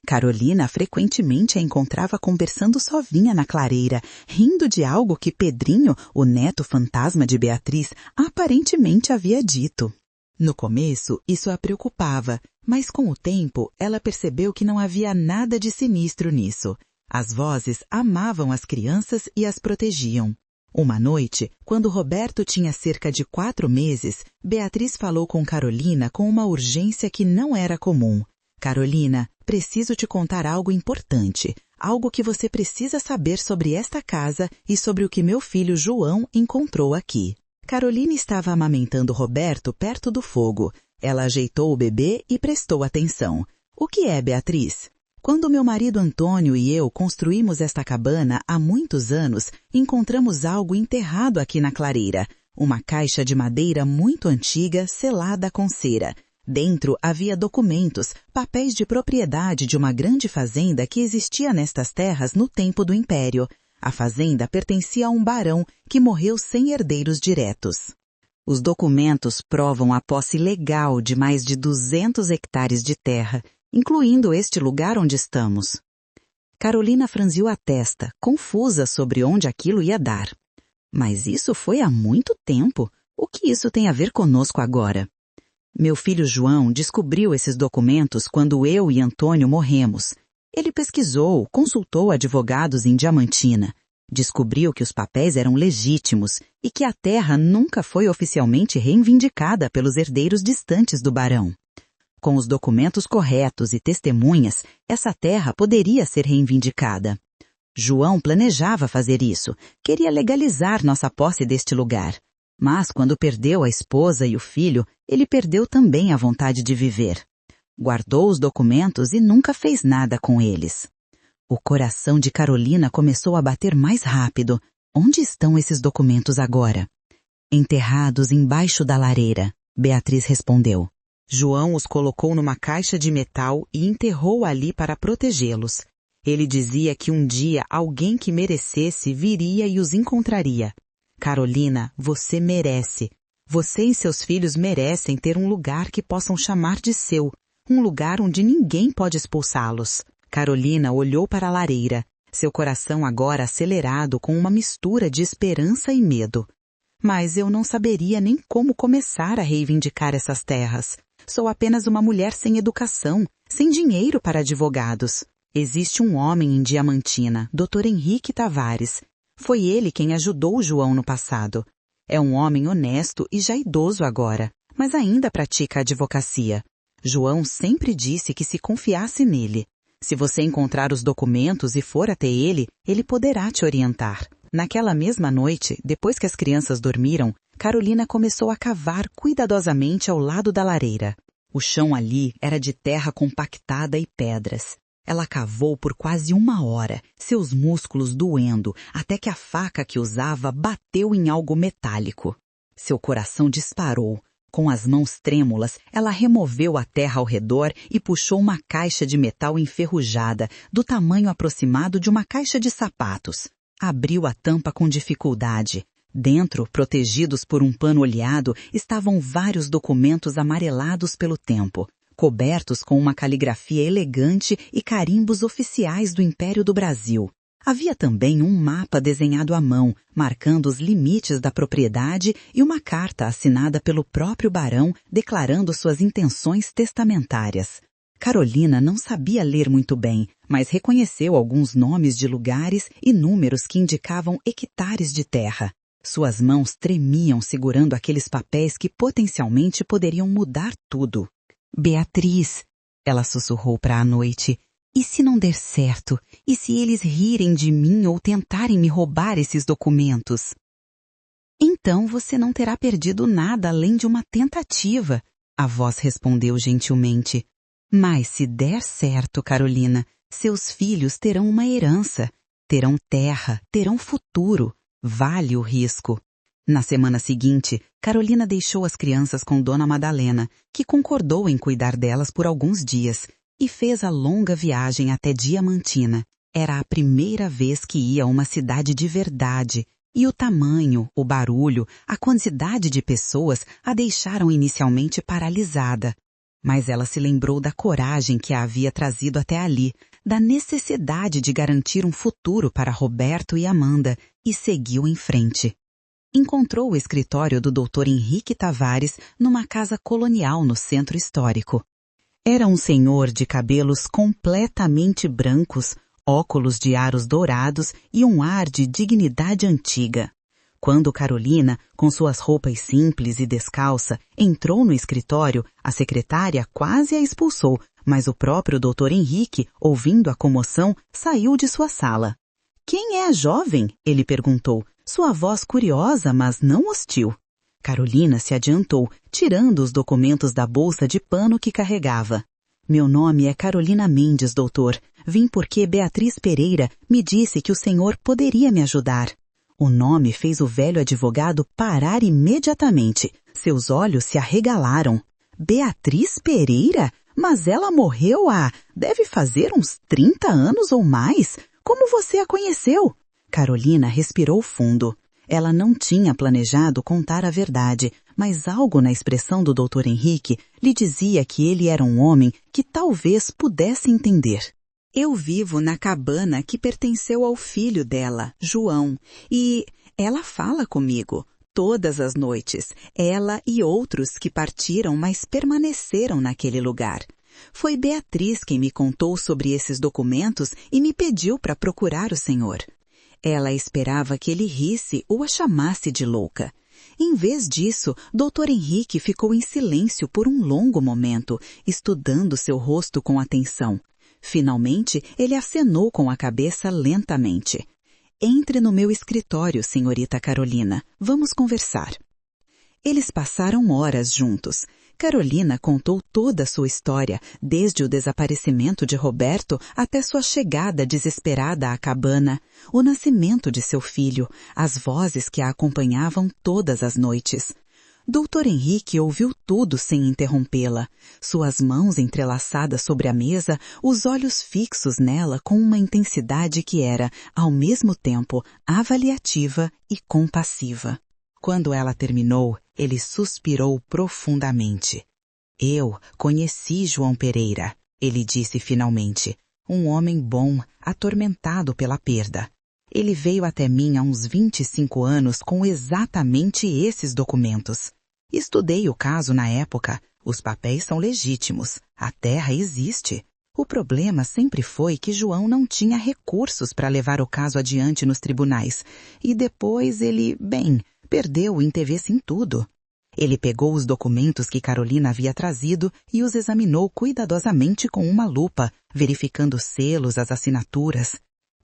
Carolina frequentemente a encontrava conversando sozinha na clareira, rindo de algo que Pedrinho, o neto fantasma de Beatriz, aparentemente havia dito. No começo, isso a preocupava, mas com o tempo, ela percebeu que não havia nada de sinistro nisso. As vozes amavam as crianças e as protegiam. Uma noite, quando Roberto tinha cerca de 4 meses, Beatriz falou com Carolina com uma urgência que não era comum. Carolina, preciso te contar algo importante, algo que você precisa saber sobre esta casa e sobre o que meu filho João encontrou aqui. Carolina estava amamentando Roberto perto do fogo. Ela ajeitou o bebê e prestou atenção. O que é, Beatriz? Quando meu marido Antônio e eu construímos esta cabana há muitos anos, encontramos algo enterrado aqui na clareira. Uma caixa de madeira muito antiga, selada com cera. Dentro havia documentos, papéis de propriedade de uma grande fazenda que existia nestas terras no tempo do Império. A fazenda pertencia a um barão que morreu sem herdeiros diretos. Os documentos provam a posse legal de mais de 200 hectares de terra, incluindo este lugar onde estamos. Carolina franziu a testa, confusa sobre onde aquilo ia dar. Mas isso foi há muito tempo. O que isso tem a ver conosco agora? Meu filho João descobriu esses documentos quando eu e Antônio morremos. Ele pesquisou, consultou advogados em Diamantina. Descobriu que os papéis eram legítimos e que a terra nunca foi oficialmente reivindicada pelos herdeiros distantes do barão. Com os documentos corretos e testemunhas, essa terra poderia ser reivindicada. João planejava fazer isso, queria legalizar nossa posse deste lugar. Mas quando perdeu a esposa e o filho, ele perdeu também a vontade de viver. Guardou os documentos e nunca fez nada com eles. O coração de Carolina começou a bater mais rápido. Onde estão esses documentos agora? Enterrados embaixo da lareira, Beatriz respondeu. João os colocou numa caixa de metal e enterrou ali para protegê-los. Ele dizia que um dia alguém que merecesse viria e os encontraria. Carolina, você merece. Você e seus filhos merecem ter um lugar que possam chamar de seu, um lugar onde ninguém pode expulsá-los. Carolina olhou para a lareira, seu coração agora acelerado com uma mistura de esperança e medo. Mas eu não saberia nem como começar a reivindicar essas terras. Sou apenas uma mulher sem educação, sem dinheiro para advogados. Existe um homem em Diamantina, Dr. Henrique Tavares. Foi ele quem ajudou João no passado. É um homem honesto e já idoso agora, mas ainda pratica a advocacia. João sempre disse que se confiasse nele. Se você encontrar os documentos e for até ele, ele poderá te orientar. Naquela mesma noite, depois que as crianças dormiram, Carolina começou a cavar cuidadosamente ao lado da lareira. O chão ali era de terra compactada e pedras. Ela cavou por quase 1 hora, seus músculos doendo, até que a faca que usava bateu em algo metálico. Seu coração disparou. Com as mãos trêmulas, ela removeu a terra ao redor e puxou uma caixa de metal enferrujada, do tamanho aproximado de uma caixa de sapatos. Abriu a tampa com dificuldade. Dentro, protegidos por um pano oleado, estavam vários documentos amarelados pelo tempo, cobertos com uma caligrafia elegante e carimbos oficiais do Império do Brasil. Havia também um mapa desenhado à mão, marcando os limites da propriedade e uma carta assinada pelo próprio barão declarando suas intenções testamentárias. Carolina não sabia ler muito bem, mas reconheceu alguns nomes de lugares e números que indicavam hectares de terra. Suas mãos tremiam segurando aqueles papéis que potencialmente poderiam mudar tudo. Beatriz, ela sussurrou para a noite, e se não der certo? E se eles rirem de mim ou tentarem me roubar esses documentos? Então você não terá perdido nada além de uma tentativa, a voz respondeu gentilmente. Mas se der certo, Carolina, seus filhos terão uma herança, terão terra, terão futuro. Vale o risco. Na semana seguinte, Carolina deixou as crianças com Dona Madalena, que concordou em cuidar delas por alguns dias, e fez a longa viagem até Diamantina. Era a primeira vez que ia a uma cidade de verdade, e o tamanho, o barulho, a quantidade de pessoas a deixaram inicialmente paralisada. Mas ela se lembrou da coragem que a havia trazido até ali, da necessidade de garantir um futuro para Roberto e Amanda, e seguiu em frente. Encontrou o escritório do Dr. Henrique Tavares numa casa colonial no centro histórico. Era um senhor de cabelos completamente brancos, óculos de aros dourados e um ar de dignidade antiga. Quando Carolina, com suas roupas simples e descalça, entrou no escritório, a secretária quase a expulsou, mas o próprio Dr. Henrique, ouvindo a comoção, saiu de sua sala. "Quem é a jovem?" ele perguntou, sua voz curiosa, mas não hostil. Carolina se adiantou, tirando os documentos da bolsa de pano que carregava. "Meu nome é Carolina Mendes, doutor. Vim porque Beatriz Pereira me disse que o senhor poderia me ajudar." O nome fez o velho advogado parar imediatamente. Seus olhos se arregalaram. "Beatriz Pereira? Mas ela morreu deve fazer uns 30 anos ou mais. Como você a conheceu?" Carolina respirou fundo. Ela não tinha planejado contar a verdade, mas algo na expressão do Dr. Henrique lhe dizia que ele era um homem que talvez pudesse entender. "Eu vivo na cabana que pertenceu ao filho dela, João, e ela fala comigo todas as noites, ela e outros que partiram, mas permaneceram naquele lugar. Foi Beatriz quem me contou sobre esses documentos e me pediu para procurar o senhor. Ela esperava que ele risse ou a chamasse de louca. Em vez disso, Dr. Henrique ficou em silêncio por um longo momento, estudando seu rosto com atenção. Finalmente, ele acenou com a cabeça lentamente. Entre no meu escritório, senhorita Carolina. Vamos conversar. Eles passaram horas juntos. Carolina contou toda a sua história, desde o desaparecimento de Roberto até sua chegada desesperada à cabana, o nascimento de seu filho, as vozes que a acompanhavam todas as noites. Dr. Henrique ouviu tudo sem interrompê-la, suas mãos entrelaçadas sobre a mesa, os olhos fixos nela com uma intensidade que era, ao mesmo tempo, avaliativa e compassiva. Quando ela terminou, ele suspirou profundamente. Eu conheci João Pereira, ele disse finalmente, um homem bom, atormentado pela perda. Ele veio até mim há uns 25 anos com exatamente esses documentos. Estudei o caso na época. Os papéis são legítimos. A terra existe. O problema sempre foi que João não tinha recursos para levar o caso adiante nos tribunais. E depois ele, perdeu o interesse em tudo. Ele pegou os documentos que Carolina havia trazido e os examinou cuidadosamente com uma lupa, verificando os selos, as assinaturas.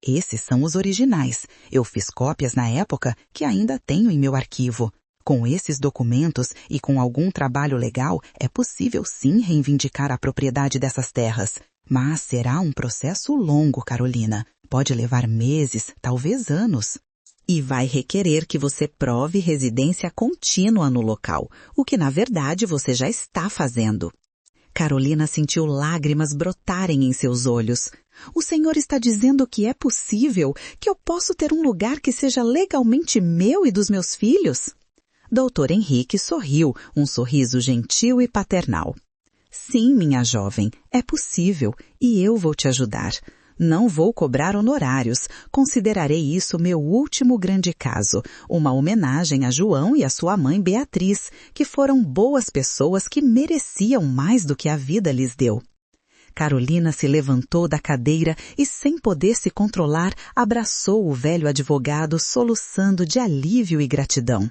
Esses são os originais. Eu fiz cópias na época que ainda tenho em meu arquivo. Com esses documentos e com algum trabalho legal, é possível sim reivindicar a propriedade dessas terras. Mas será um processo longo, Carolina. Pode levar meses, talvez anos. E vai requerer que você prove residência contínua no local, o que na verdade você já está fazendo. Carolina sentiu lágrimas brotarem em seus olhos. O senhor está dizendo que é possível, que eu posso ter um lugar que seja legalmente meu e dos meus filhos? Dr. Henrique sorriu, um sorriso gentil e paternal. Sim, minha jovem, é possível, e eu vou te ajudar. Não vou cobrar honorários, considerarei isso meu último grande caso, uma homenagem a João e a sua mãe Beatriz, que foram boas pessoas que mereciam mais do que a vida lhes deu. Carolina se levantou da cadeira e, sem poder se controlar, abraçou o velho advogado, soluçando de alívio e gratidão.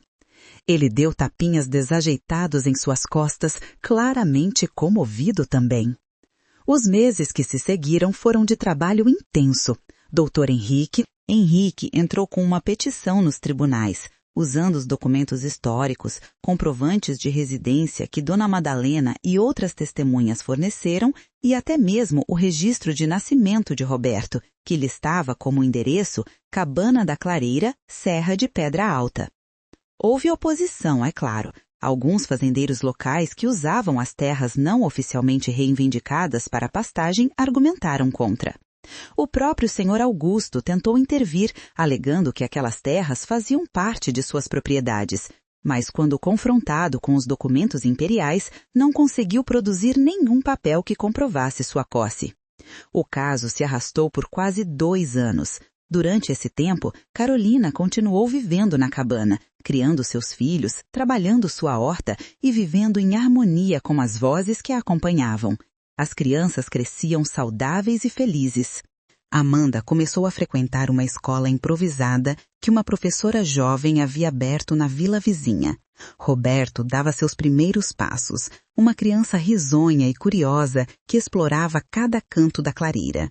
Ele deu tapinhas desajeitados em suas costas, claramente comovido também. Os meses que se seguiram foram de trabalho intenso. Dr. Henrique entrou com uma petição nos tribunais, usando os documentos históricos, comprovantes de residência que Dona Madalena e outras testemunhas forneceram e até mesmo o registro de nascimento de Roberto, que listava como endereço Cabana da Clareira, Serra de Pedra Alta. Houve oposição, é claro. Alguns fazendeiros locais que usavam as terras não oficialmente reivindicadas para pastagem argumentaram contra. O próprio senhor Augusto tentou intervir, alegando que aquelas terras faziam parte de suas propriedades, mas quando confrontado com os documentos imperiais, não conseguiu produzir nenhum papel que comprovasse sua posse. O caso se arrastou por quase 2 anos. Durante esse tempo, Carolina continuou vivendo na cabana, criando seus filhos, trabalhando sua horta e vivendo em harmonia com as vozes que a acompanhavam. As crianças cresciam saudáveis e felizes. Amanda começou a frequentar uma escola improvisada que uma professora jovem havia aberto na vila vizinha. Roberto dava seus primeiros passos, uma criança risonha e curiosa que explorava cada canto da clareira.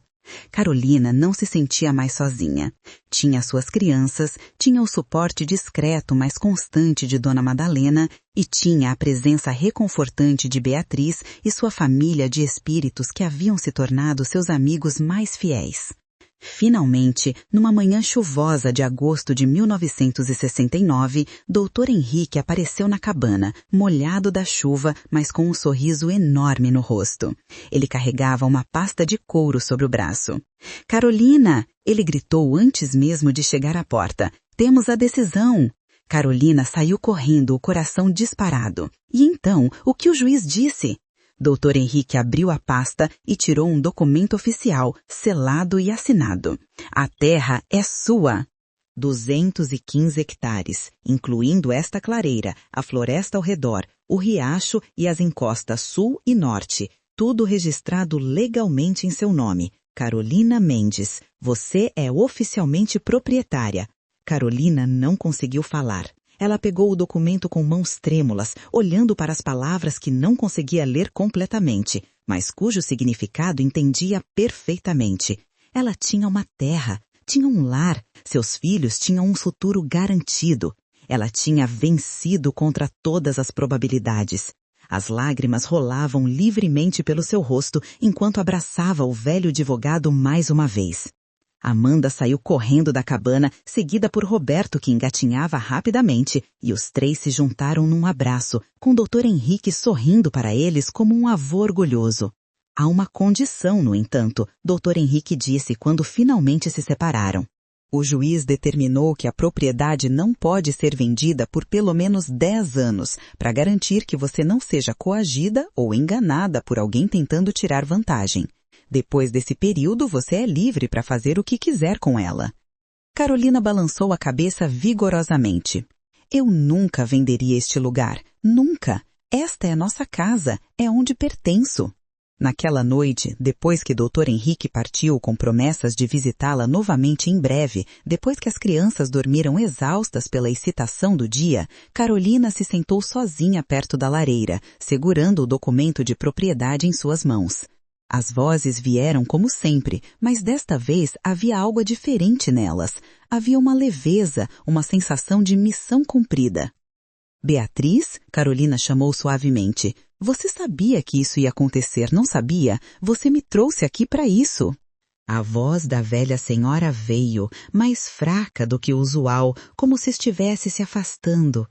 Carolina não se sentia mais sozinha. Tinha suas crianças, tinha o suporte discreto, mas constante de Dona Madalena e tinha a presença reconfortante de Beatriz e sua família de espíritos que haviam se tornado seus amigos mais fiéis. Finalmente, numa manhã chuvosa de agosto de 1969, Dr. Henrique apareceu na cabana, molhado da chuva, mas com um sorriso enorme no rosto. Ele carregava uma pasta de couro sobre o braço. "Carolina!" ele gritou antes mesmo de chegar à porta. "Temos a decisão!" Carolina saiu correndo, o coração disparado. E então, o que o juiz disse? Dr. Henrique abriu a pasta e tirou um documento oficial, selado e assinado. A terra é sua. 215 hectares, incluindo esta clareira, a floresta ao redor, o riacho e as encostas sul e norte, tudo registrado legalmente em seu nome. Carolina Mendes, você é oficialmente proprietária. Carolina não conseguiu falar. Ela pegou o documento com mãos trêmulas, olhando para as palavras que não conseguia ler completamente, mas cujo significado entendia perfeitamente. Ela tinha uma terra, tinha um lar, seus filhos tinham um futuro garantido. Ela tinha vencido contra todas as probabilidades. As lágrimas rolavam livremente pelo seu rosto enquanto abraçava o velho advogado mais uma vez. Amanda saiu correndo da cabana, seguida por Roberto, que engatinhava rapidamente, e os três se juntaram num abraço, com o Dr. Henrique sorrindo para eles como um avô orgulhoso. Há uma condição, no entanto, Dr. Henrique disse quando finalmente se separaram. O juiz determinou que a propriedade não pode ser vendida por pelo menos 10 anos, para garantir que você não seja coagida ou enganada por alguém tentando tirar vantagem. Depois desse período, você é livre para fazer o que quiser com ela. Carolina balançou a cabeça vigorosamente. Eu nunca venderia este lugar. Nunca. Esta é nossa casa. É onde pertenço. Naquela noite, depois que Dr. Henrique partiu com promessas de visitá-la novamente em breve, depois que as crianças dormiram exaustas pela excitação do dia, Carolina se sentou sozinha perto da lareira, segurando o documento de propriedade em suas mãos. As vozes vieram como sempre, mas desta vez havia algo diferente nelas. Havia uma leveza, uma sensação de missão cumprida. Beatriz, Carolina chamou suavemente. Você sabia que isso ia acontecer, não sabia? Você me trouxe aqui para isso. A voz da velha senhora veio, mais fraca do que o usual, como se estivesse se afastando.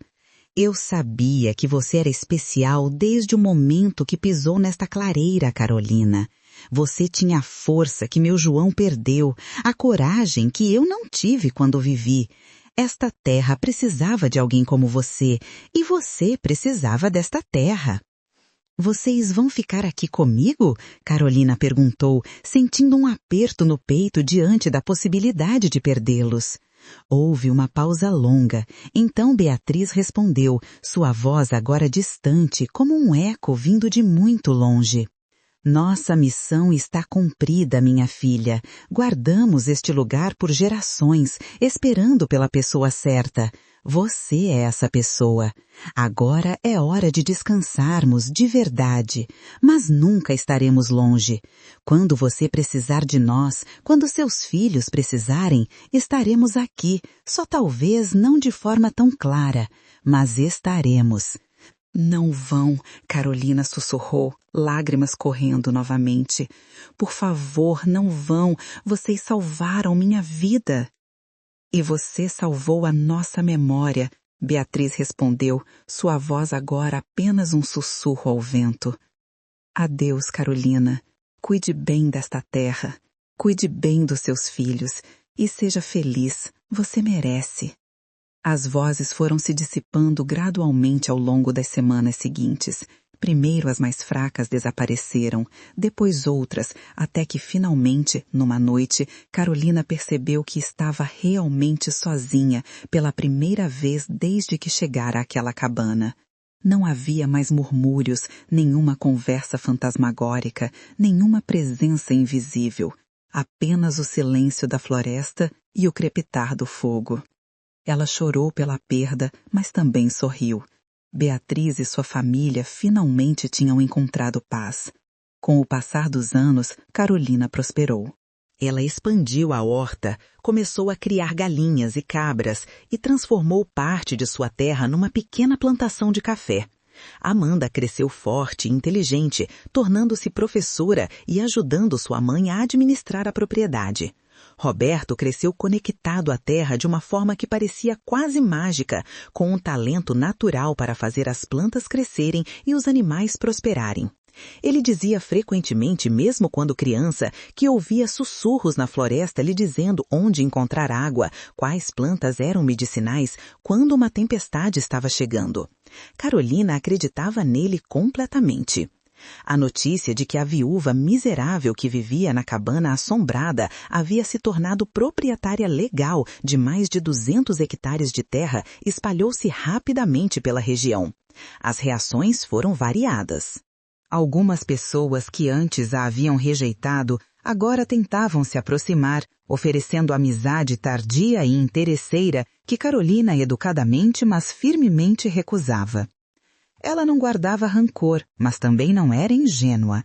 Eu sabia que você era especial desde o momento que pisou nesta clareira, Carolina. Você tinha a força que meu João perdeu, a coragem que eu não tive quando vivi. Esta terra precisava de alguém como você, e você precisava desta terra. Vocês vão ficar aqui comigo? Carolina perguntou, sentindo um aperto no peito diante da possibilidade de perdê-los. Houve uma pausa longa. Então Beatriz respondeu, sua voz agora distante, como um eco vindo de muito longe. Nossa missão está cumprida, minha filha. Guardamos este lugar por gerações, esperando pela pessoa certa. Você é essa pessoa. Agora é hora de descansarmos de verdade, mas nunca estaremos longe. Quando você precisar de nós, quando seus filhos precisarem, estaremos aqui, só talvez não de forma tão clara, mas estaremos. Não vão, Carolina sussurrou, lágrimas correndo novamente. Por favor, não vão, vocês salvaram minha vida. E você salvou a nossa memória, Beatriz respondeu, sua voz agora apenas um sussurro ao vento. Adeus, Carolina. Cuide bem desta terra. Cuide bem dos seus filhos. E seja feliz. Você merece. As vozes foram se dissipando gradualmente ao longo das semanas seguintes. Primeiro as mais fracas desapareceram, depois outras, até que finalmente, numa noite, Carolina percebeu que estava realmente sozinha pela primeira vez desde que chegara àquela cabana. Não havia mais murmúrios, nenhuma conversa fantasmagórica, nenhuma presença invisível. Apenas o silêncio da floresta e o crepitar do fogo. Ela chorou pela perda, mas também sorriu. Beatriz e sua família finalmente tinham encontrado paz. Com o passar dos anos, Carolina prosperou. Ela expandiu a horta, começou a criar galinhas e cabras e transformou parte de sua terra numa pequena plantação de café. Amanda cresceu forte e inteligente, tornando-se professora e ajudando sua mãe a administrar a propriedade. Roberto cresceu conectado à terra de uma forma que parecia quase mágica, com um talento natural para fazer as plantas crescerem e os animais prosperarem. Ele dizia frequentemente, mesmo quando criança, que ouvia sussurros na floresta lhe dizendo onde encontrar água, quais plantas eram medicinais, quando uma tempestade estava chegando. Carolina acreditava nele completamente. A notícia de que a viúva miserável que vivia na cabana assombrada havia se tornado proprietária legal de mais de 200 hectares de terra espalhou-se rapidamente pela região. As reações foram variadas. Algumas pessoas que antes a haviam rejeitado Agora tentavam se aproximar, oferecendo amizade tardia e interesseira que Carolina educadamente, mas firmemente recusava. Ela não guardava rancor, mas também não era ingênua.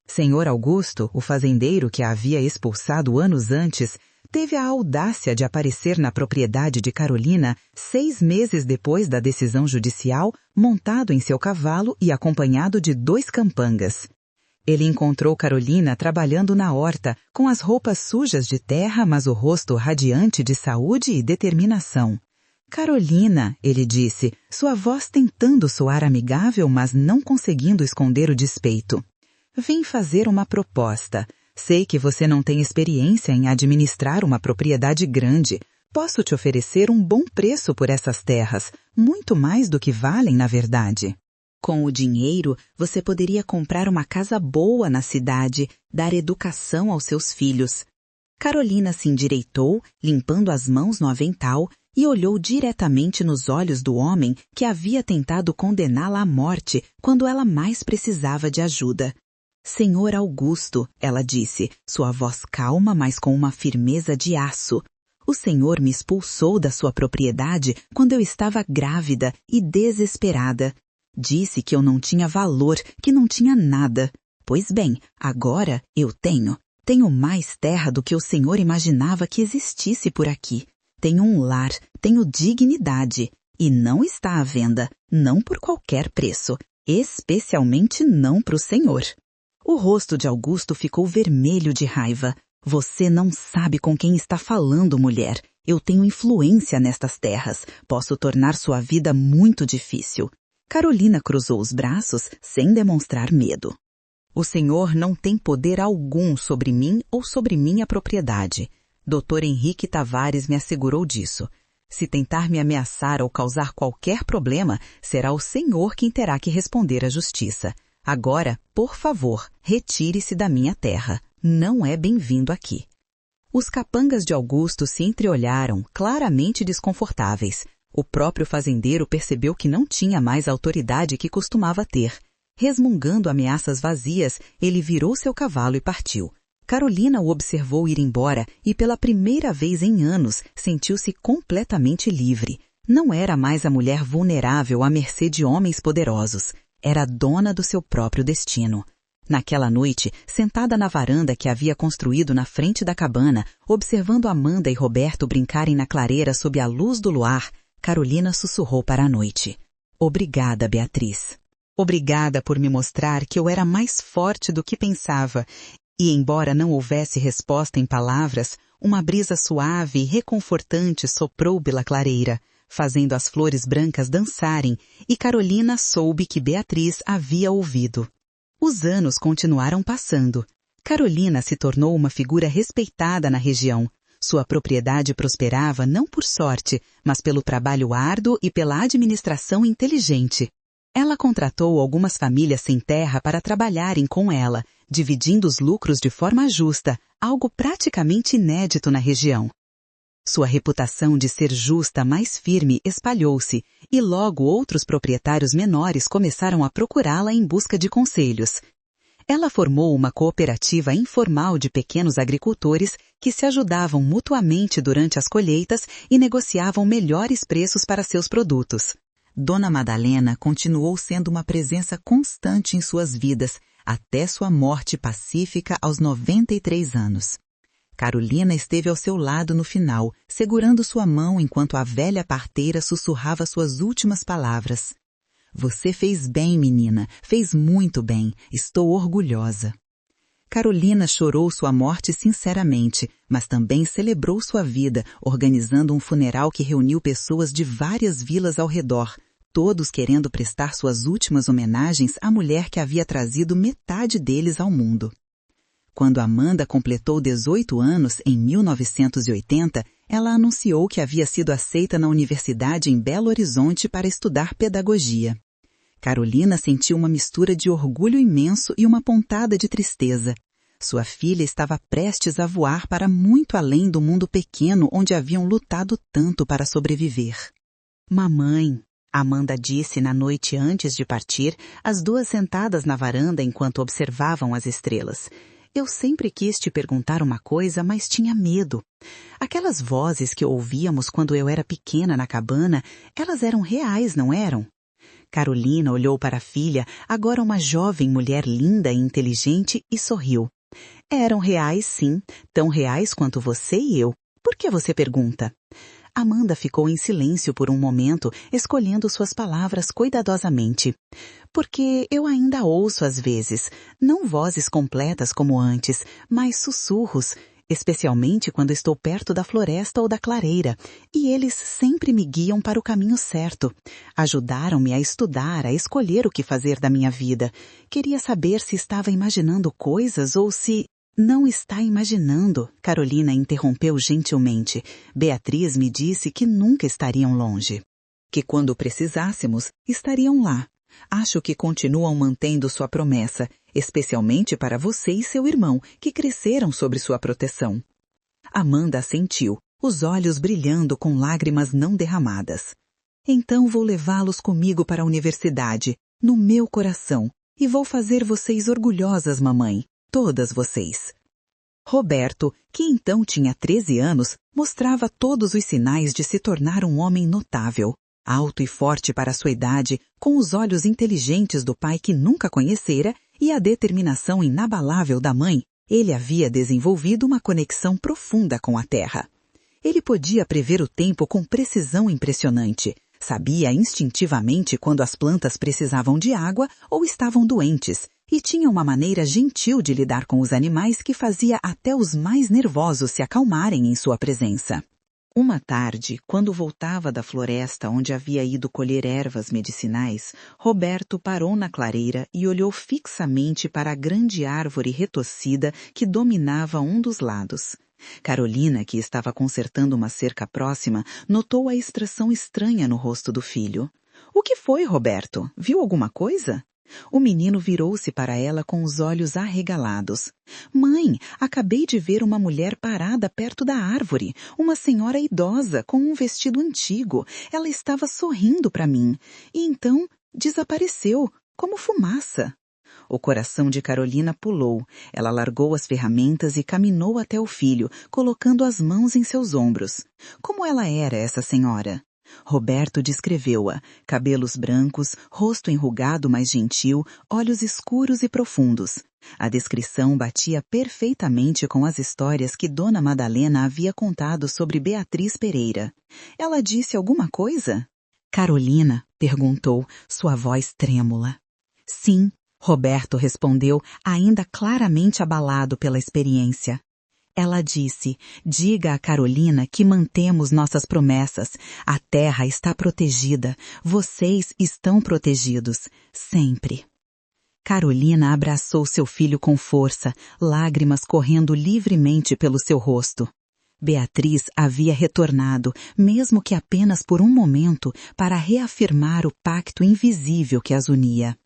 Senhor Augusto, o fazendeiro que a havia expulsado anos antes, teve a audácia de aparecer na propriedade de Carolina 6 meses depois da decisão judicial, montado em seu cavalo e acompanhado de 2 campangas. Ele encontrou Carolina trabalhando na horta, com as roupas sujas de terra, mas o rosto radiante de saúde e determinação. Carolina, ele disse, sua voz tentando soar amigável, mas não conseguindo esconder o despeito. Vim fazer uma proposta. Sei que você não tem experiência em administrar uma propriedade grande. Posso te oferecer um bom preço por essas terras, muito mais do que valem, na verdade. Com o dinheiro, você poderia comprar uma casa boa na cidade, dar educação aos seus filhos. Carolina se endireitou, limpando as mãos no avental, e olhou diretamente nos olhos do homem que havia tentado condená-la à morte quando ela mais precisava de ajuda. Senhor Augusto, ela disse, sua voz calma, mas com uma firmeza de aço. O senhor me expulsou da sua propriedade quando eu estava grávida e desesperada. Disse que eu não tinha valor, que não tinha nada. Pois bem, agora eu tenho. Tenho mais terra do que o senhor imaginava que existisse por aqui. Tenho um lar, tenho dignidade. E não está à venda, não por qualquer preço. Especialmente não para o senhor. O rosto de Augusto ficou vermelho de raiva. Você não sabe com quem está falando, mulher. Eu tenho influência nestas terras. Posso tornar sua vida muito difícil. Carolina cruzou os braços sem demonstrar medo. O senhor não tem poder algum sobre mim ou sobre minha propriedade. Dr. Henrique Tavares me assegurou disso. Se tentar me ameaçar ou causar qualquer problema, será o senhor quem terá que responder à justiça. Agora, por favor, retire-se da minha terra. Não é bem-vindo aqui. Os capangas de Augusto se entreolharam, claramente desconfortáveis. O próprio fazendeiro percebeu que não tinha mais a autoridade que costumava ter. Resmungando ameaças vazias, ele virou seu cavalo e partiu. Carolina o observou ir embora e, pela primeira vez em anos, sentiu-se completamente livre. Não era mais a mulher vulnerável à mercê de homens poderosos. Era dona do seu próprio destino. Naquela noite, sentada na varanda que havia construído na frente da cabana, observando Amanda e Roberto brincarem na clareira sob a luz do luar, Carolina sussurrou para a noite. Obrigada, Beatriz. Obrigada por me mostrar que eu era mais forte do que pensava. E, embora não houvesse resposta em palavras, uma brisa suave e reconfortante soprou pela clareira, fazendo as flores brancas dançarem, e Carolina soube que Beatriz havia ouvido. Os anos continuaram passando. Carolina se tornou uma figura respeitada na região. Sua propriedade prosperava não por sorte, mas pelo trabalho árduo e pela administração inteligente. Ela contratou algumas famílias sem terra para trabalharem com ela, dividindo os lucros de forma justa, algo praticamente inédito na região. Sua reputação de ser justa mais firme espalhou-se, e logo outros proprietários menores começaram a procurá-la em busca de conselhos. Ela formou uma cooperativa informal de pequenos agricultores que se ajudavam mutuamente durante as colheitas e negociavam melhores preços para seus produtos. Dona Madalena continuou sendo uma presença constante em suas vidas, até sua morte pacífica aos 93 anos. Carolina esteve ao seu lado no final, segurando sua mão enquanto a velha parteira sussurrava suas últimas palavras. Você fez bem, menina, fez muito bem, estou orgulhosa. Carolina chorou sua morte sinceramente, mas também celebrou sua vida, organizando um funeral que reuniu pessoas de várias vilas ao redor, todos querendo prestar suas últimas homenagens à mulher que havia trazido metade deles ao mundo. Quando Amanda completou 18 anos, em 1980, ela anunciou que havia sido aceita na universidade em Belo Horizonte para estudar pedagogia. Carolina sentiu uma mistura de orgulho imenso e uma pontada de tristeza. Sua filha estava prestes a voar para muito além do mundo pequeno onde haviam lutado tanto para sobreviver. Mamãe, Amanda disse na noite antes de partir, as duas sentadas na varanda enquanto observavam as estrelas. Eu sempre quis te perguntar uma coisa, mas tinha medo. Aquelas vozes que ouvíamos quando eu era pequena na cabana, elas eram reais, não eram? Carolina olhou para a filha, agora uma jovem mulher linda e inteligente, e sorriu. Eram reais, sim, tão reais quanto você e eu. Por que você pergunta? Amanda ficou em silêncio por um momento, escolhendo suas palavras cuidadosamente. Porque eu ainda ouço às vezes, não vozes completas como antes, mas sussurros, especialmente quando estou perto da floresta ou da clareira, e eles sempre me guiam para o caminho certo. Ajudaram-me a estudar, a escolher o que fazer da minha vida. Queria saber se estava imaginando coisas ou se... Não está imaginando, Carolina interrompeu gentilmente. Beatriz me disse que nunca estariam longe. Que quando precisássemos, estariam lá. Acho que continuam mantendo sua promessa, especialmente para você e seu irmão, que cresceram sob sua proteção. Amanda assentiu, os olhos brilhando com lágrimas não derramadas. Então vou levá-los comigo para a universidade, no meu coração, e vou fazer vocês orgulhosas, mamãe. Todas vocês. Roberto, que então tinha 13 anos, mostrava todos os sinais de se tornar um homem notável. Alto e forte para sua idade, com os olhos inteligentes do pai que nunca conhecera e a determinação inabalável da mãe, ele havia desenvolvido uma conexão profunda com a terra. Ele podia prever o tempo com precisão impressionante. Sabia instintivamente quando as plantas precisavam de água ou estavam doentes, e tinha uma maneira gentil de lidar com os animais que fazia até os mais nervosos se acalmarem em sua presença. Uma tarde, quando voltava da floresta onde havia ido colher ervas medicinais, Roberto parou na clareira e olhou fixamente para a grande árvore retorcida que dominava um dos lados. Carolina, que estava consertando uma cerca próxima, notou a expressão estranha no rosto do filho. — O que foi, Roberto? Viu alguma coisa? O menino virou-se para ela com os olhos arregalados. — Mãe, acabei de ver uma mulher parada perto da árvore, uma senhora idosa com um vestido antigo. Ela estava sorrindo para mim. E então desapareceu, como fumaça. O coração de Carolina pulou. Ela largou as ferramentas e caminhou até o filho, colocando as mãos em seus ombros. Como ela era, essa senhora? Roberto descreveu-a: cabelos brancos, rosto enrugado mas gentil, olhos escuros e profundos. A descrição batia perfeitamente com as histórias que Dona Madalena havia contado sobre Beatriz Pereira. Ela disse alguma coisa? Carolina perguntou, sua voz trêmula. Sim, Roberto respondeu, ainda claramente abalado pela experiência. Ela disse, diga a Carolina que mantemos nossas promessas. A terra está protegida. Vocês estão protegidos. Sempre. Carolina abraçou seu filho com força, lágrimas correndo livremente pelo seu rosto. Beatriz havia retornado, mesmo que apenas por um momento, para reafirmar o pacto invisível que as unia.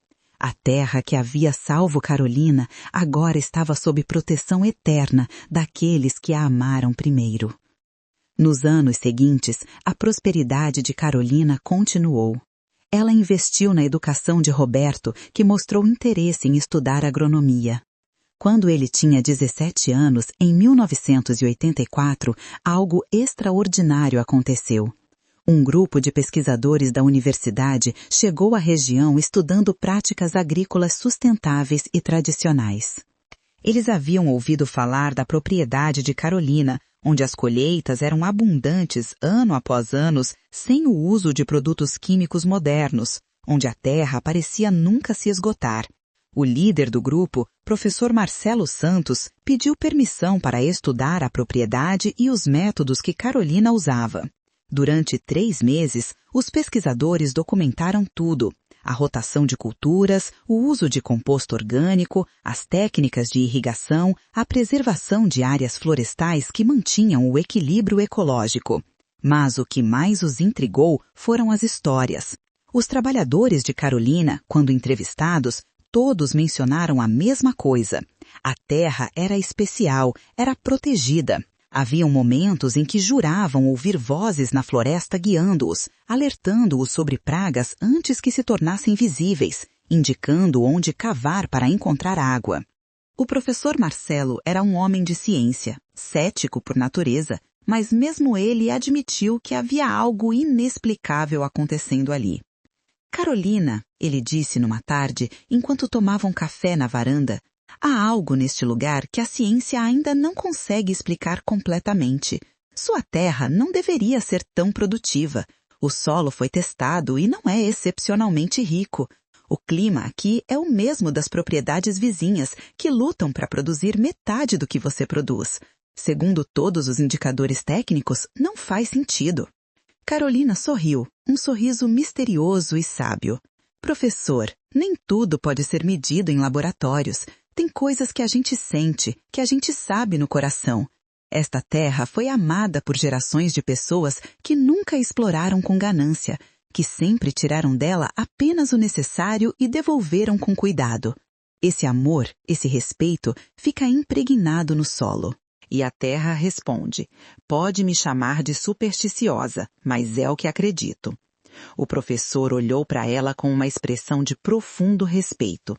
A terra que havia salvo Carolina agora estava sob proteção eterna daqueles que a amaram primeiro. Nos anos seguintes, a prosperidade de Carolina continuou. Ela investiu na educação de Roberto, que mostrou interesse em estudar agronomia. Quando ele tinha 17 anos, em 1984, algo extraordinário aconteceu. Um grupo de pesquisadores da universidade chegou à região estudando práticas agrícolas sustentáveis e tradicionais. Eles haviam ouvido falar da propriedade de Carolina, onde as colheitas eram abundantes ano após ano, sem o uso de produtos químicos modernos, onde a terra parecia nunca se esgotar. O líder do grupo, professor Marcelo Santos, pediu permissão para estudar a propriedade e os métodos que Carolina usava. Durante 3 meses, os pesquisadores documentaram tudo: a rotação de culturas, o uso de composto orgânico, as técnicas de irrigação, a preservação de áreas florestais que mantinham o equilíbrio ecológico. Mas o que mais os intrigou foram as histórias. Os trabalhadores de Carolina, quando entrevistados, todos mencionaram a mesma coisa. A terra era especial, era protegida. Haviam momentos em que juravam ouvir vozes na floresta guiando-os, alertando-os sobre pragas antes que se tornassem visíveis, indicando onde cavar para encontrar água. O professor Marcelo era um homem de ciência, cético por natureza, mas mesmo ele admitiu que havia algo inexplicável acontecendo ali. Carolina, ele disse numa tarde, enquanto tomavam café na varanda, há algo neste lugar que a ciência ainda não consegue explicar completamente. Sua terra não deveria ser tão produtiva. O solo foi testado e não é excepcionalmente rico. O clima aqui é o mesmo das propriedades vizinhas, que lutam para produzir metade do que você produz. Segundo todos os indicadores técnicos, não faz sentido. Carolina sorriu, um sorriso misterioso e sábio. Professor, nem tudo pode ser medido em laboratórios. Tem coisas que a gente sente, que a gente sabe no coração. Esta terra foi amada por gerações de pessoas que nunca exploraram com ganância, que sempre tiraram dela apenas o necessário e devolveram com cuidado. Esse amor, esse respeito, fica impregnado no solo. E a terra responde, pode me chamar de supersticiosa, mas é o que acredito. O professor olhou para ela com uma expressão de profundo respeito.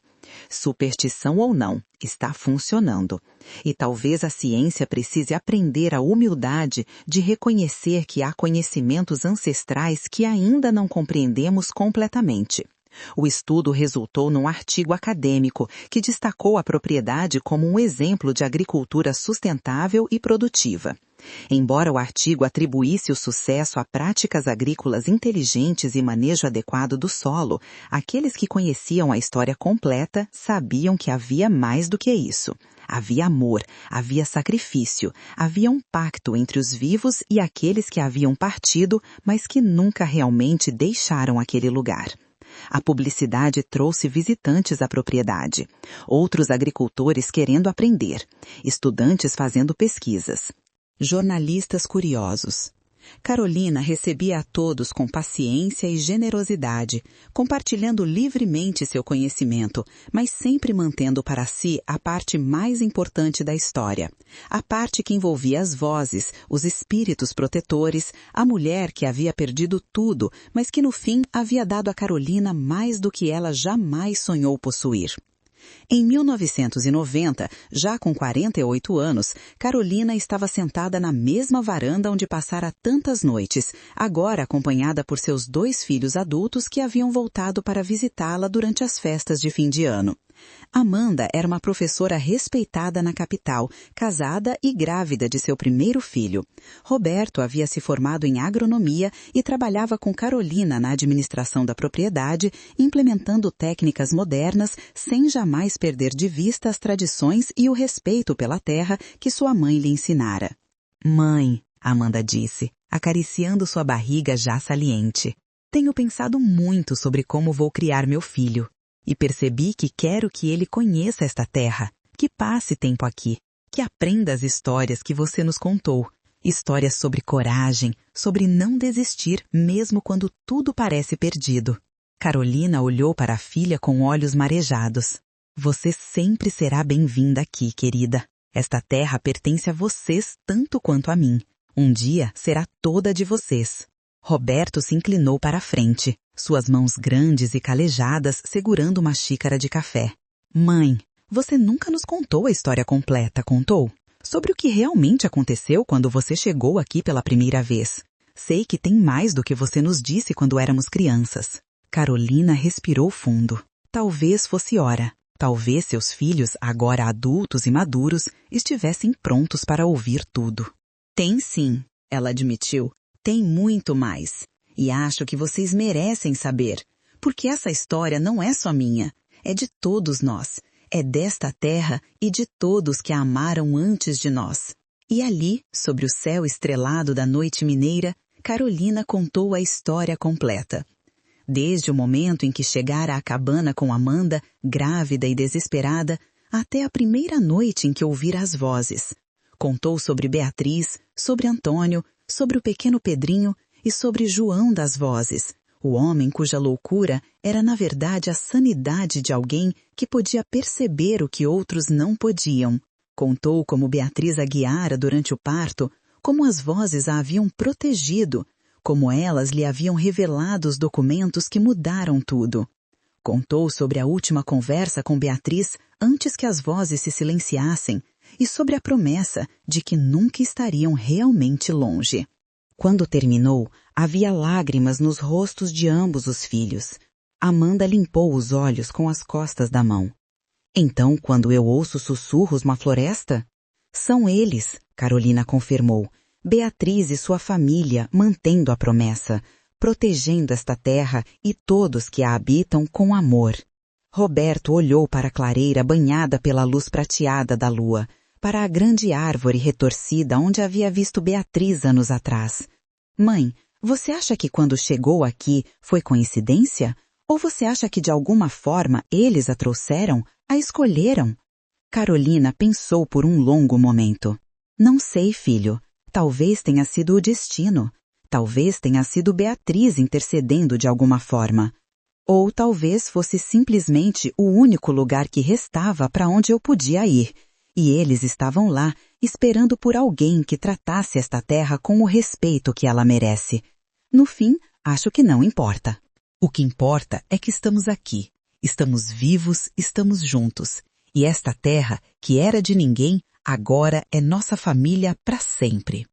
Superstição ou não, está funcionando. E talvez a ciência precise aprender a humildade de reconhecer que há conhecimentos ancestrais que ainda não compreendemos completamente. O estudo resultou num artigo acadêmico que destacou a propriedade como um exemplo de agricultura sustentável e produtiva. Embora o artigo atribuísse o sucesso a práticas agrícolas inteligentes e manejo adequado do solo, aqueles que conheciam a história completa sabiam que havia mais do que isso. Havia amor, havia sacrifício, havia um pacto entre os vivos e aqueles que haviam partido, mas que nunca realmente deixaram aquele lugar. A publicidade trouxe visitantes à propriedade, outros agricultores querendo aprender, estudantes fazendo pesquisas, jornalistas curiosos. Carolina recebia a todos com paciência e generosidade, compartilhando livremente seu conhecimento, mas sempre mantendo para si a parte mais importante da história, a parte que envolvia as vozes, os espíritos protetores, a mulher que havia perdido tudo, mas que no fim havia dado a Carolina mais do que ela jamais sonhou possuir. Em 1990, já com 48 anos, Carolina estava sentada na mesma varanda onde passara tantas noites, agora acompanhada por seus 2 filhos adultos que haviam voltado para visitá-la durante as festas de fim de ano. Amanda era uma professora respeitada na capital, casada e grávida de seu primeiro filho. Roberto havia se formado em agronomia e trabalhava com Carolina na administração da propriedade, implementando técnicas modernas sem jamais perder de vista as tradições e o respeito pela terra que sua mãe lhe ensinara. Mãe, Amanda disse, acariciando sua barriga já saliente. Tenho pensado muito sobre como vou criar meu filho. E percebi que quero que ele conheça esta terra, que passe tempo aqui, que aprenda as histórias que você nos contou. Histórias sobre coragem, sobre não desistir mesmo quando tudo parece perdido. Carolina olhou para a filha com olhos marejados. Você sempre será bem-vinda aqui, querida. Esta terra pertence a vocês tanto quanto a mim. Um dia será toda de vocês. Roberto se inclinou para a frente, suas mãos grandes e calejadas segurando uma xícara de café. Mãe, você nunca nos contou a história completa, contou? Sobre o que realmente aconteceu quando você chegou aqui pela primeira vez. Sei que tem mais do que você nos disse quando éramos crianças. Carolina respirou fundo. Talvez fosse hora. Talvez seus filhos, agora adultos e maduros, estivessem prontos para ouvir tudo. Tem sim, ela admitiu. Tem muito mais. E acho que vocês merecem saber. Porque essa história não é só minha. É de todos nós. É desta terra e de todos que a amaram antes de nós. E ali, sobre o céu estrelado da noite mineira, Carolina contou a história completa. Desde o momento em que chegara à cabana com Amanda, grávida e desesperada, até a primeira noite em que ouvira as vozes. Contou sobre Beatriz, sobre Antônio, sobre o pequeno Pedrinho e sobre João das Vozes, o homem cuja loucura era na verdade a sanidade de alguém que podia perceber o que outros não podiam. Contou como Beatriz a guiara durante o parto, como as vozes a haviam protegido, como elas lhe haviam revelado os documentos que mudaram tudo. Contou sobre a última conversa com Beatriz antes que as vozes se silenciassem e sobre a promessa de que nunca estariam realmente longe. Quando terminou, havia lágrimas nos rostos de ambos os filhos. Amanda limpou os olhos com as costas da mão. Então, quando eu ouço sussurros na floresta? São eles, Carolina confirmou. Beatriz e sua família mantendo a promessa, protegendo esta terra e todos que a habitam com amor. Roberto olhou para a clareira banhada pela luz prateada da lua, para a grande árvore retorcida onde havia visto Beatriz anos atrás. Mãe, você acha que quando chegou aqui foi coincidência? Ou você acha que de alguma forma eles a trouxeram, a escolheram? Carolina pensou por um longo momento. Não sei, filho. Talvez tenha sido o destino. Talvez tenha sido Beatriz intercedendo de alguma forma. Ou talvez fosse simplesmente o único lugar que restava para onde eu podia ir. E eles estavam lá, esperando por alguém que tratasse esta terra com o respeito que ela merece. No fim, acho que não importa. O que importa é que estamos aqui. Estamos vivos, estamos juntos. E esta terra, que era de ninguém, agora é nossa família para sempre.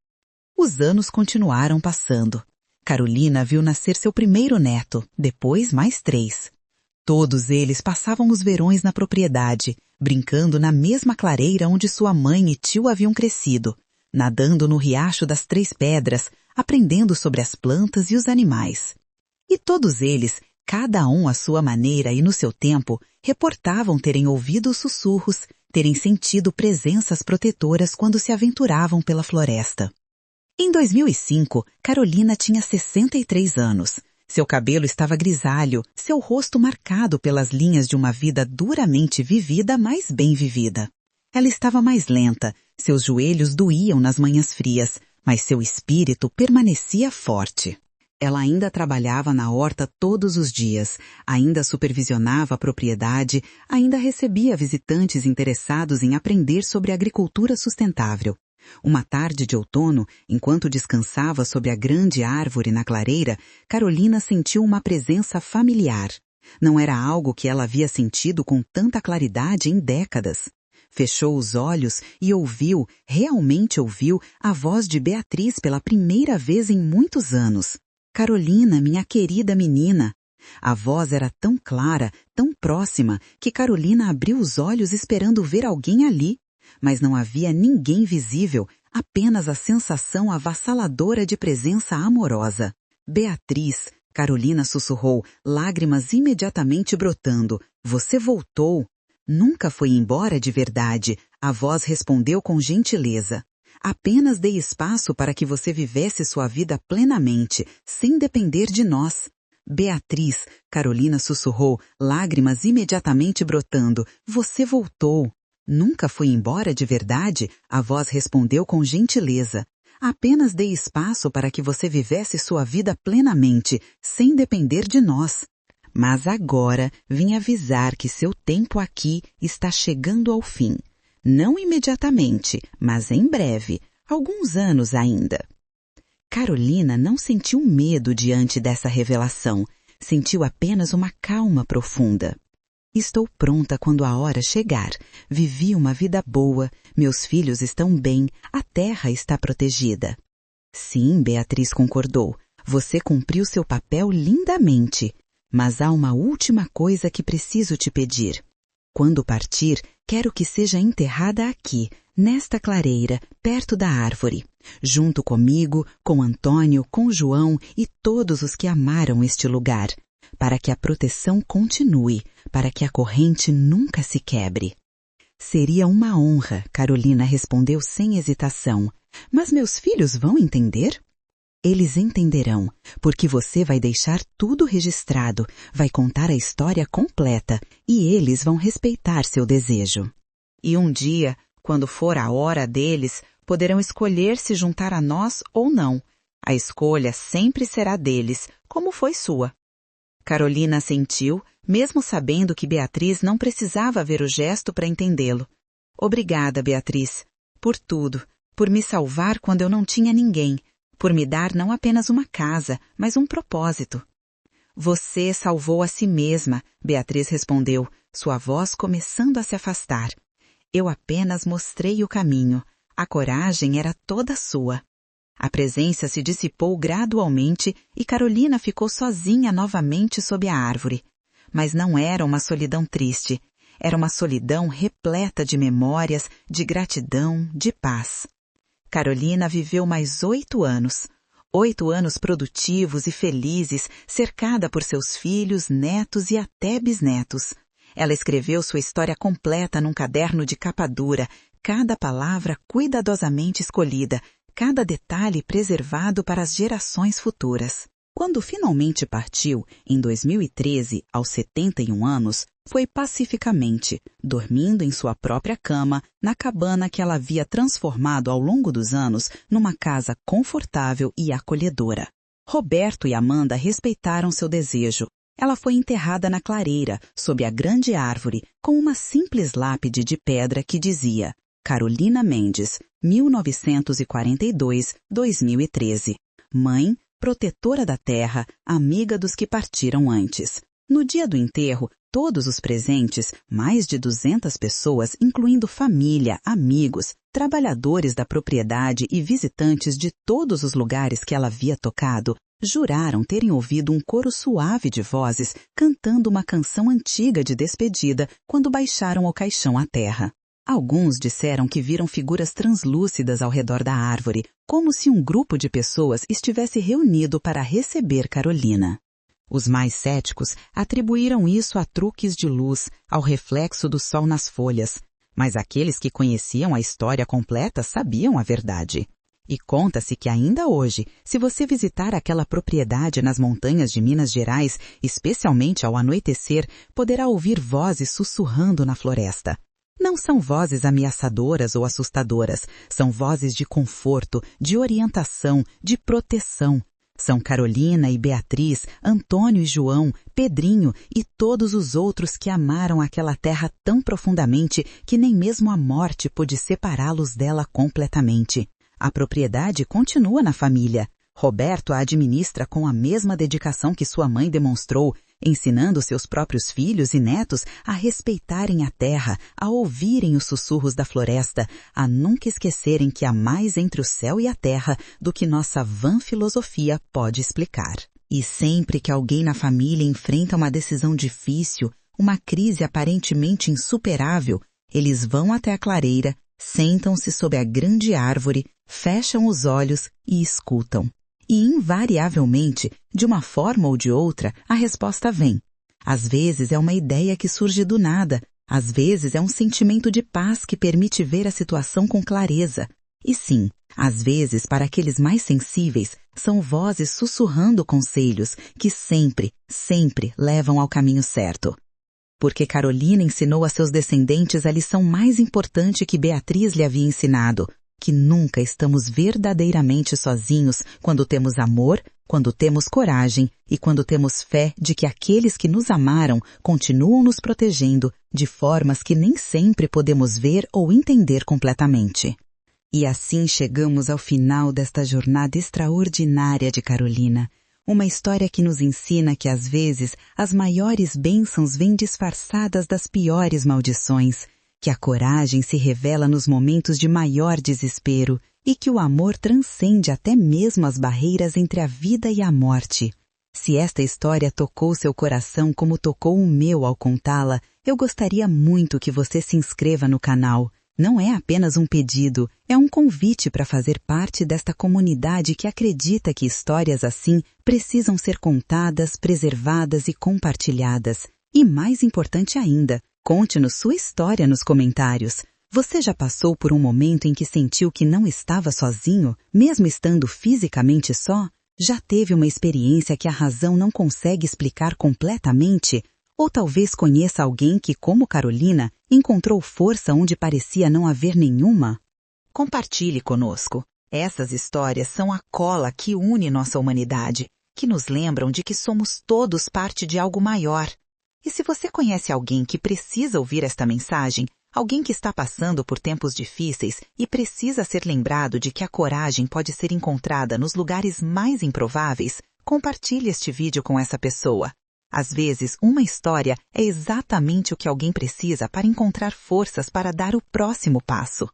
Os anos continuaram passando. Carolina viu nascer seu primeiro neto, depois mais 3. Todos eles passavam os verões na propriedade, brincando na mesma clareira onde sua mãe e tio haviam crescido, nadando no riacho das 3 pedras, aprendendo sobre as plantas e os animais. E todos eles, cada um à sua maneira e no seu tempo, reportavam terem ouvido os sussurros, terem sentido presenças protetoras quando se aventuravam pela floresta. Em 2005, Carolina tinha 63 anos. Seu cabelo estava grisalho, seu rosto marcado pelas linhas de uma vida duramente vivida, mas bem vivida. Ela estava mais lenta, seus joelhos doíam nas manhãs frias, mas seu espírito permanecia forte. Ela ainda trabalhava na horta todos os dias, ainda supervisionava a propriedade, ainda recebia visitantes interessados em aprender sobre agricultura sustentável. Uma tarde de outono, enquanto descansava sob a grande árvore na clareira, Carolina sentiu uma presença familiar. Não era algo que ela havia sentido com tanta claridade em décadas. Fechou os olhos e ouviu, realmente ouviu, a voz de Beatriz pela primeira vez em muitos anos. Carolina, minha querida menina. A voz era tão clara, tão próxima, que Carolina abriu os olhos esperando ver alguém ali. Mas não havia ninguém visível, apenas a sensação avassaladora de presença amorosa. Beatriz, Carolina sussurrou, lágrimas imediatamente brotando. Você voltou. Nunca foi embora de verdade, a voz respondeu com gentileza. Apenas dei espaço para que você vivesse sua vida plenamente, sem depender de nós. Beatriz, Carolina sussurrou, lágrimas imediatamente brotando. Você voltou. Nunca foi embora de verdade? A voz respondeu com gentileza. Apenas dei espaço para que você vivesse sua vida plenamente, sem depender de nós. Mas agora vim avisar que seu tempo aqui está chegando ao fim. Não imediatamente, mas em breve, alguns anos ainda. Carolina não sentiu medo diante dessa revelação, sentiu apenas uma calma profunda. Estou pronta quando a hora chegar. Vivi uma vida boa, meus filhos estão bem, a terra está protegida. Sim, Beatriz concordou. Você cumpriu seu papel lindamente. Mas há uma última coisa que preciso te pedir. Quando partir, quero que seja enterrada aqui, nesta clareira, perto da árvore, junto comigo, com Antônio, com João e todos os que amaram este lugar, para que a proteção continue, para que a corrente nunca se quebre. Seria uma honra, Carolina respondeu sem hesitação. Mas meus filhos vão entender? Eles entenderão, porque você vai deixar tudo registrado, vai contar a história completa e eles vão respeitar seu desejo. E um dia, quando for a hora deles, poderão escolher se juntar a nós ou não. A escolha sempre será deles, como foi sua. Carolina assentiu, mesmo sabendo que Beatriz não precisava ver o gesto para entendê-lo. Obrigada, Beatriz, por tudo, por me salvar quando eu não tinha ninguém, por me dar não apenas uma casa, mas um propósito. Você salvou a si mesma, Beatriz respondeu, sua voz começando a se afastar. Eu apenas mostrei o caminho. A coragem era toda sua. A presença se dissipou gradualmente e Carolina ficou sozinha novamente sob a árvore. Mas não era uma solidão triste. Era uma solidão repleta de memórias, de gratidão, de paz. Carolina viveu mais 8 anos. 8 anos produtivos e felizes, cercada por seus filhos, netos e até bisnetos. Ela escreveu sua história completa num caderno de capa dura, cada palavra cuidadosamente escolhida, cada detalhe preservado para as gerações futuras. Quando finalmente partiu, em 2013, aos 71 anos, foi pacificamente, dormindo em sua própria cama, na cabana que ela havia transformado ao longo dos anos numa casa confortável e acolhedora. Roberto e Amanda respeitaram seu desejo. Ela foi enterrada na clareira, sob a grande árvore, com uma simples lápide de pedra que dizia Carolina Mendes, 1942-2013. Mãe, protetora da terra, amiga dos que partiram antes. No dia do enterro, todos os presentes, mais de 200 pessoas, incluindo família, amigos, trabalhadores da propriedade e visitantes de todos os lugares que ela havia tocado, juraram terem ouvido um coro suave de vozes cantando uma canção antiga de despedida quando baixaram o caixão à terra. Alguns disseram que viram figuras translúcidas ao redor da árvore, como se um grupo de pessoas estivesse reunido para receber Carolina. Os mais céticos atribuíram isso a truques de luz, ao reflexo do sol nas folhas, mas aqueles que conheciam a história completa sabiam a verdade. E conta-se que ainda hoje, se você visitar aquela propriedade nas montanhas de Minas Gerais, especialmente ao anoitecer, poderá ouvir vozes sussurrando na floresta. Não são vozes ameaçadoras ou assustadoras, são vozes de conforto, de orientação, de proteção. São Carolina e Beatriz, Antônio e João, Pedrinho e todos os outros que amaram aquela terra tão profundamente que nem mesmo a morte pôde separá-los dela completamente. A propriedade continua na família. Roberto a administra com a mesma dedicação que sua mãe demonstrou, ensinando seus próprios filhos e netos a respeitarem a terra, a ouvirem os sussurros da floresta, a nunca esquecerem que há mais entre o céu e a terra do que nossa vã filosofia pode explicar. E sempre que alguém na família enfrenta uma decisão difícil, uma crise aparentemente insuperável, eles vão até a clareira, sentam-se sob a grande árvore, fecham os olhos e escutam. E, invariavelmente, de uma forma ou de outra, a resposta vem. Às vezes é uma ideia que surge do nada, às vezes é um sentimento de paz que permite ver a situação com clareza. E sim, às vezes, para aqueles mais sensíveis, são vozes sussurrando conselhos que sempre, sempre levam ao caminho certo. Porque Carolina ensinou a seus descendentes a lição mais importante que Beatriz lhe havia ensinado, que nunca estamos verdadeiramente sozinhos quando temos amor, quando temos coragem e quando temos fé de que aqueles que nos amaram continuam nos protegendo de formas que nem sempre podemos ver ou entender completamente. E assim chegamos ao final desta jornada extraordinária de Carolina, uma história que nos ensina que às vezes as maiores bênçãos vêm disfarçadas das piores maldições, que a coragem se revela nos momentos de maior desespero e que o amor transcende até mesmo as barreiras entre a vida e a morte. Se esta história tocou seu coração como tocou o meu ao contá-la, eu gostaria muito que você se inscreva no canal. Não é apenas um pedido, é um convite para fazer parte desta comunidade que acredita que histórias assim precisam ser contadas, preservadas e compartilhadas. E mais importante ainda, conte-nos sua história nos comentários. Você já passou por um momento em que sentiu que não estava sozinho, mesmo estando fisicamente só? Já teve uma experiência que a razão não consegue explicar completamente? Ou talvez conheça alguém que, como Carolina, encontrou força onde parecia não haver nenhuma? Compartilhe conosco. Essas histórias são a cola que une nossa humanidade, que nos lembram de que somos todos parte de algo maior. E se você conhece alguém que precisa ouvir esta mensagem, alguém que está passando por tempos difíceis e precisa ser lembrado de que a coragem pode ser encontrada nos lugares mais improváveis, Compartilhe este vídeo com essa pessoa. Às vezes, uma história é exatamente o que alguém precisa para encontrar forças para dar o próximo passo.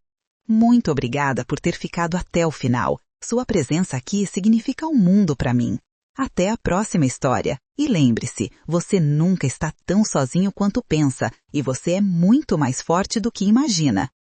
Muito obrigada por ter ficado até o final. Sua presença aqui significa um mundo para mim. Até a próxima história. E lembre-se, você nunca está tão sozinho quanto pensa, e você é muito mais forte do que imagina.